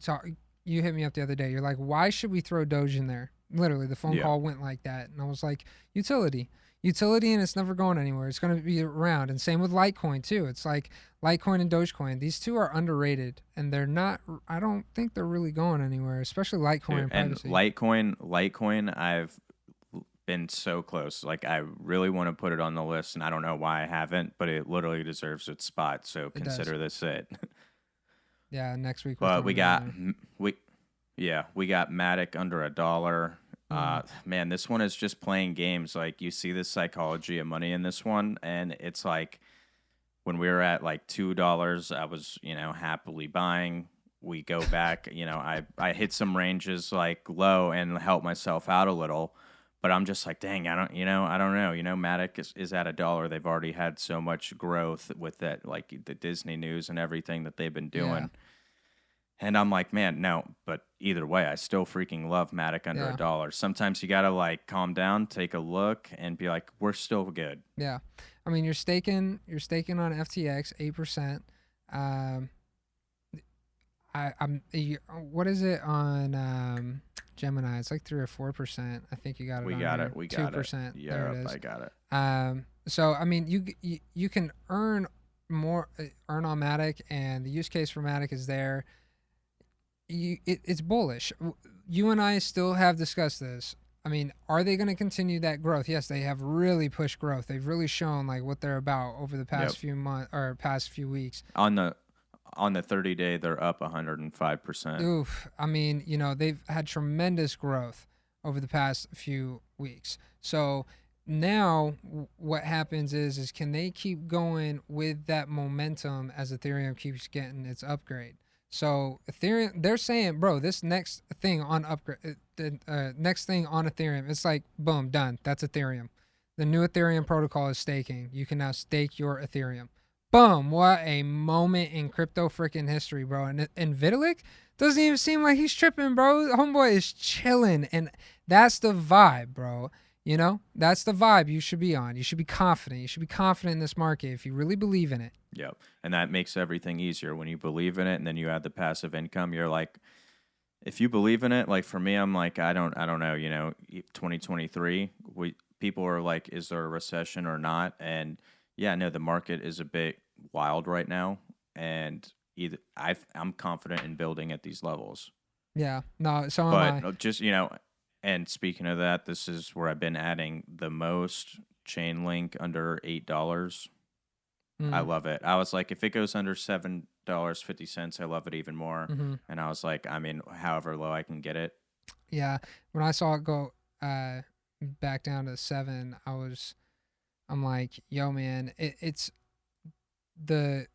hit me up the other day. You're like, why should we throw Doge in there? Literally, the phone call went like that. And I was like, utility, and it's never going anywhere. It's going to be around. And same with Litecoin, too. It's like Litecoin and Dogecoin. These two are underrated, and they're not, I don't think they're really going anywhere, especially Litecoin. And Litecoin, I've been so close. Like, I really want to put it on the list, and I don't know why I haven't, but it literally deserves its spot. So consider this it. Yeah, next week. But we got Matic under $1. Man, this one is just playing games. Like, you see the psychology of money in this one, and it's like when we were at like $2, I was happily buying. We go back, I hit some ranges like low and help myself out a little, but I'm just like, dang, I don't know. Matic is at $1. They've already had so much growth with that, like the Disney news and everything that they've been doing. Yeah. And I'm like, man, no, but either way, I still freaking love Matic under $1. Sometimes you got to like calm down, take a look, and be like, we're still good. Yeah. I mean, you're staking on FTX, 8%. What is it on Gemini? It's like 3 or 4%. I think you got it. We got it. 2%. Yeah, there it is. I got it. So I mean, you can earn on Matic, and the use case for Matic is there. It's bullish. You and I still have discussed this. I mean, are they going to continue that growth? Yes, they have really pushed growth. They've really shown like what they're about over the past few months or past few weeks. On the 30-day, they're up 105%. Oof. I mean, they've had tremendous growth over the past few weeks. So now what happens is can they keep going with that momentum as Ethereum keeps getting its upgrade? So Ethereum, they're saying, bro, this next thing on Ethereum, it's like, boom, done. That's Ethereum. The new Ethereum protocol is staking. You can now stake your Ethereum. Boom. What a moment in crypto freaking history, bro. And Vitalik doesn't even seem like he's tripping, bro. Homeboy is chilling. And that's the vibe, bro. That's the vibe you should be on. You should be confident. You should be confident in this market if you really believe in it. Yep. And that makes everything easier when you believe in it, and then you add the passive income. You're like, if you believe in it, like for me, I'm like, I don't know, 2023, people are like, is there a recession or not? And yeah, no, the market is a bit wild right now. And, I'm confident in building at these levels. Yeah, no, so am I. But just, and speaking of that, this is where I've been adding the most chain link under $8. I love it. I was like, if it goes under $7.50, I love it even more. Mm-hmm. And I was like, however low I can get it. Yeah, when I saw it go back down to 7, I'm like, yo, man, it's the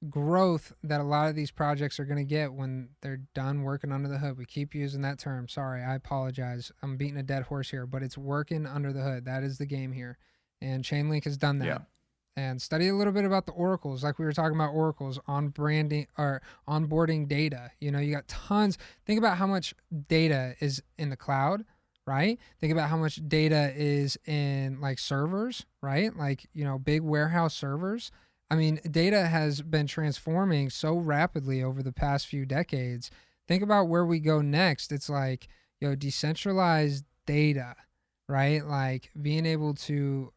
growth that a lot of these projects are going to get when they're done working under the hood. We keep using that term. Sorry, I apologize. I'm beating a dead horse here, but it's working under the hood. That is the game here. And Chainlink has done that. Yeah. And study a little bit about the oracles, like we were talking about oracles on branding or onboarding data. You got tons. Think about how much data is in the cloud, right? Think about how much data is in like servers, right? Like, big warehouse servers. I mean, data has been transforming so rapidly over the past few decades. Think about where we go next. It's like, decentralized data, right? Like being able to,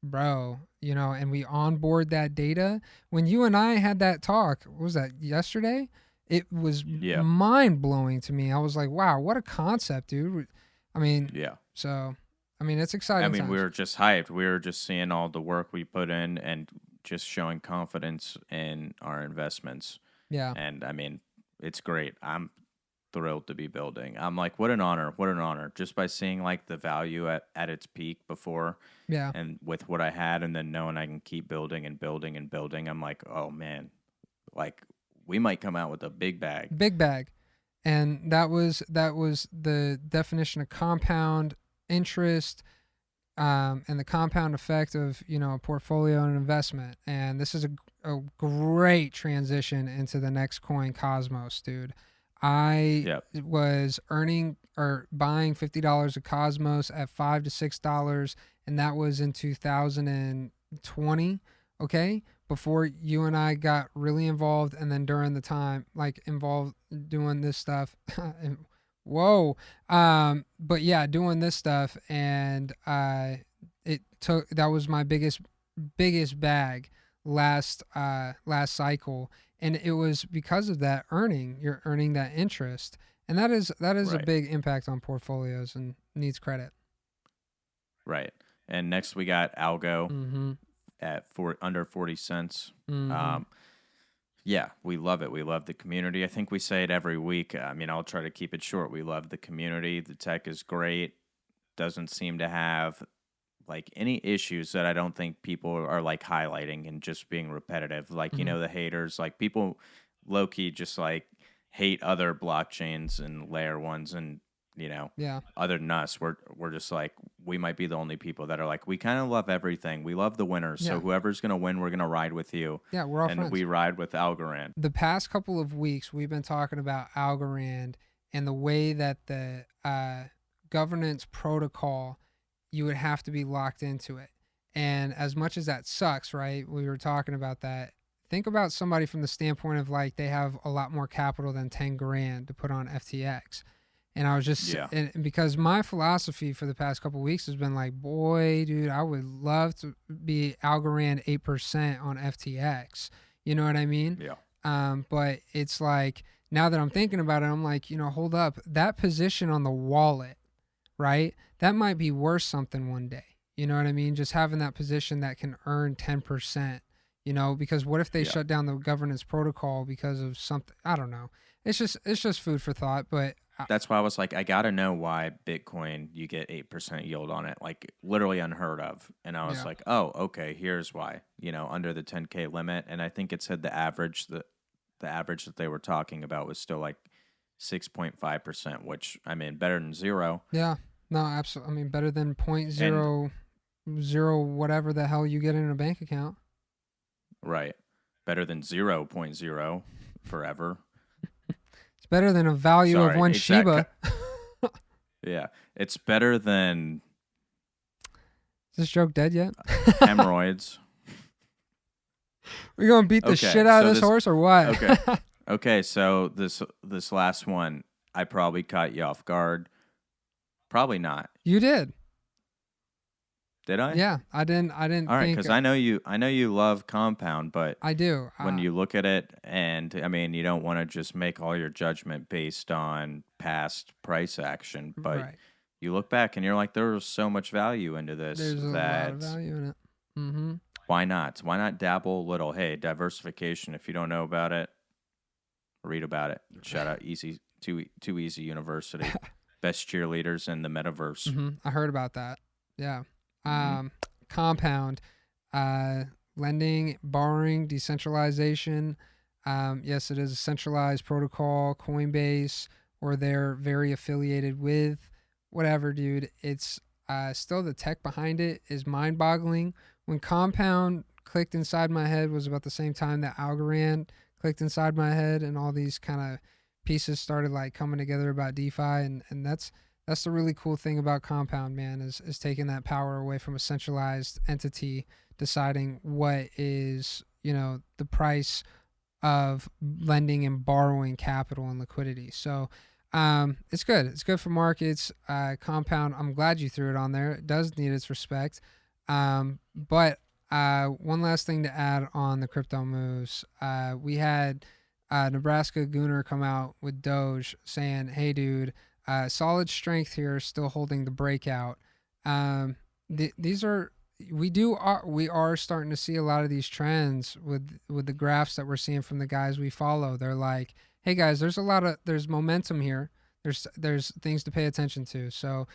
bro, and we onboard that data. When you and I had that talk, what was that, yesterday? It was mind blowing to me. I was like, wow, what a concept, dude. So, it's exciting. times. We were just hyped. We were just seeing all the work we put in and just showing confidence in our investments. Yeah. And it's great. I'm thrilled to be building. I'm like, what an honor. Just by seeing like the value at its peak before. Yeah. And with what I had, and then knowing I can keep building and building and building, I'm like, oh man, like we might come out with a big bag. And that was the definition of compound interest, and the compound effect of, a portfolio and investment. And this is a great transition into the next coin, Cosmos, dude. I was earning or buying $50 of Cosmos at $5 to $6, and that was in 2020. Okay, before you and I got really involved, and then during the time, like involved doing this stuff. Whoa, but yeah, doing this stuff, and that was my biggest bag last cycle. And it was because of that you're earning that interest. And that is right. A big impact on portfolios and needs credit. Right. And next we got Algo at under 40 cents. Yeah, we love it. We love the community. I think we say it every week. I'll try to keep it short. We love the community. The tech is great. Doesn't seem to have like any issues that I don't think people are like highlighting and just being repetitive. Like, the haters, like people low key just like hate other blockchains and layer ones. And, other than us, we're just like, we might be the only people that are like, we kind of love everything. We love the winners. Yeah. So whoever's going to win, we're going to ride with you. Yeah. We're all and friends. We ride with Algorand. The past couple of weeks, we've been talking about Algorand and the way that the governance protocol, you would have to be locked into it. And as much as that sucks, right? We were talking about that. Think about somebody from the standpoint of like, they have a lot more capital than 10 grand to put on FTX. And I was just, and because my philosophy for the past couple of weeks has been like, boy, dude, I would love to be Algorand 8% on FTX. You know what I mean? Yeah. But it's like, now that I'm thinking about it, I'm like, hold up, that position on the wallet, right? That might be worth something one day. You know what I mean? Just having that position that can earn 10%, because what if they shut down the governance protocol because of something? I don't know. It's just food for thought, but that's why I was like, I got to know why Bitcoin, you get 8% yield on it, like literally unheard of. And I was like, oh, okay, here's why, under the 10K limit. And I think it said the average that they were talking about was still like 6.5%, which better than zero. Yeah, no, absolutely. Better than 0.00 whatever the hell you get in a bank account. Right. Better than 0.0 forever. It's better than a value of one Shiba. Yeah. It's better than... Is this joke dead yet? Hemorrhoids. We going to beat the shit out of this horse or what? Okay, so this last one, I probably caught you off guard. Probably not. You did. Did I? Yeah, I didn't All right, think because I know you love Compound, but I do. when you look at it, and I mean, you don't want to just make all your judgment based on past price action, but right. you look back and you're like, there was so much value into this There's a lot that of value in it. Mm-hmm. why not? Why not dabble a little? Hey, diversification. If you don't know about it, read about it. Shout out Too Easy University, best cheerleaders in the metaverse. Mm-hmm. I heard about that. Yeah. Mhm. Compound, lending, borrowing, decentralization. Yes, it is a centralized protocol, Coinbase, or they're very affiliated with. Whatever, dude. It's still the tech behind it is mind boggling. When Compound clicked inside my head was about the same time that Algorand clicked inside my head, and all these kind of pieces started like coming together about DeFi, and that's the really cool thing about Compound, man, is taking that power away from a centralized entity deciding what is, the price of lending and borrowing capital and liquidity. So it's good. It's good for markets. Compound, I'm glad you threw it on there. It does need its respect. But one last thing to add on the crypto moves. We had Nebraska Gooner come out with Doge saying, hey, dude, solid strength here, still holding the breakout. These are we are starting to see a lot of these trends with the graphs that we're seeing from the guys we follow. They're like, hey guys, there's momentum here. There's things to pay attention to. So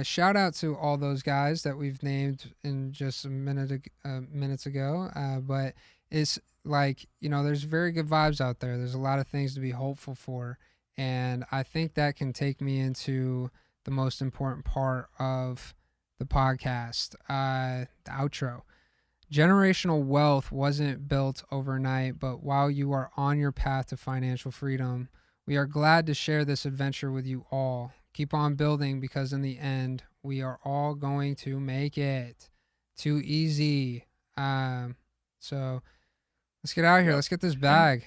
shout out to all those guys that we've named in just minutes ago. But it's like, there's very good vibes out there. There's a lot of things to be hopeful for. And I think that can take me into the most important part of the podcast, the outro. Generational wealth wasn't built overnight, but while you are on your path to financial freedom, we are glad to share this adventure with you all. Keep on building, because in the end, we are all going to make it. Too easy. So let's get out of here. Yep. Let's get this bag.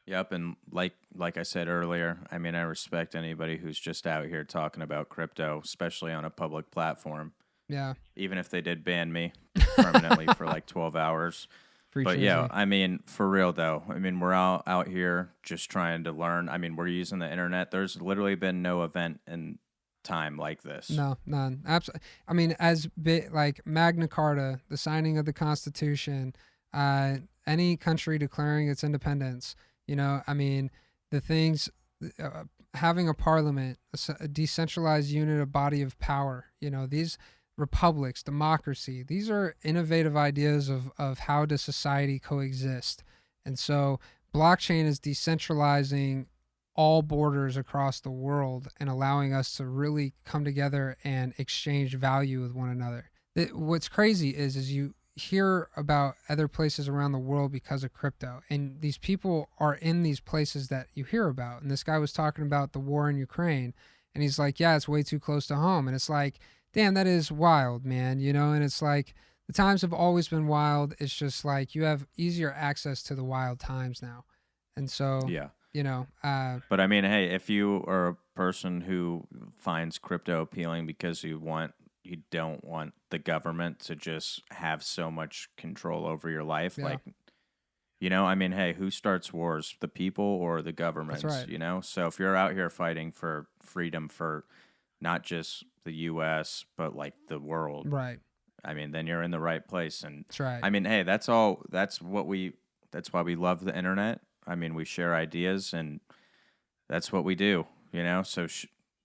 Yep, and like I said earlier, I mean, I respect anybody who's just out here talking about crypto, especially on a public platform. Yeah. Even if they did ban me permanently for like 12 hours. But yeah, I mean, for real though, I mean, we're all out here just trying to learn. I mean, we're using the internet. There's literally been no event in time like this. No, none. Absolutely. I mean, like Magna Carta, the signing of the Constitution, any country declaring its independence, I mean, the things, having a parliament, a decentralized unit, a body of power, these republics, democracy, these are innovative ideas of how does society coexist. And so blockchain is decentralizing all borders across the world and allowing us to really come together and exchange value with one another. What's crazy is you hear about other places around the world because of crypto, and these people are in these places that you hear about. And this guy was talking about the war in Ukraine, and he's like, yeah, it's way too close to home. And it's like, damn, that is wild, man. And it's like, the times have always been wild. It's just like you have easier access to the wild times now. And so, yeah. But I mean, hey, if you are a person who finds crypto appealing because you don't want the government to just have so much control over your life, Yeah. like, I mean, hey, who starts wars, the people or the governments? That's right. So if you're out here fighting for freedom for not just the U.S. but like the world, Right. I mean, then you're in the right place. And That's right. I mean, hey, that's why we love the internet. I mean, we share ideas, and that's what we do, So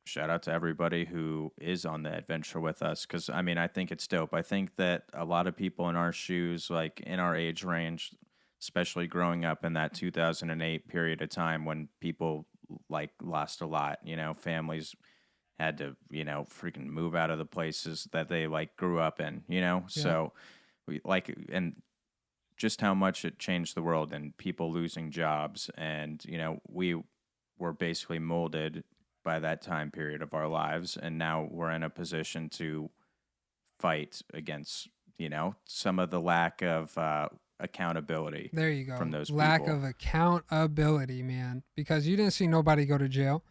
shout out to everybody who is on the adventure with us, because, I mean, I think it's dope. I think that a lot of people in our shoes, like in our age range, especially growing up in that 2008 period of time when people, like, lost a lot, families had to, freaking move out of the places that they, like, grew up in, So, we and just how much it changed the world, and people losing jobs. And, we were basically molded by that time period of our lives. And now we're in a position to fight against, some of the lack of accountability. There you go. From those lack people. of accountability, man, because you didn't see nobody go to jail.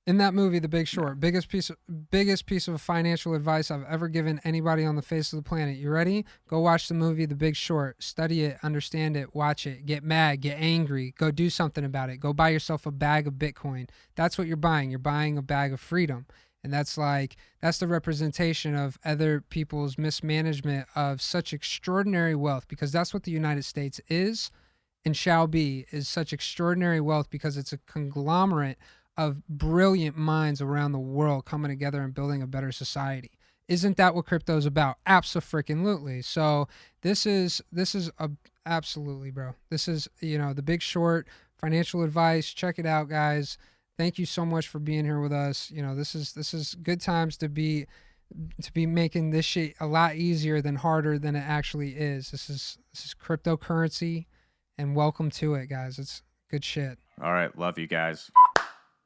In that movie, The Big Short, biggest piece of financial advice I've ever given anybody on the face of the planet. You ready? Go watch the movie The Big Short. Study it, understand it, watch it, get mad, get angry, go do something about it. Go buy yourself a bag of Bitcoin. That's what you're buying. You're buying a bag of freedom. And that's the representation of other people's mismanagement of such extraordinary wealth, because that's what the United States is and shall be, is such extraordinary wealth, because it's a conglomerate of brilliant minds around the world coming together and building a better society. Isn't that what crypto is about? Abso-freaking-lutely. So this is absolutely, bro. This is, The Big Short, financial advice. Check it out, guys. Thank you so much for being here with us. This is good times to be making this shit a lot easier than harder than it actually is. This is cryptocurrency, and welcome to it, guys. It's good shit. All right. Love you guys.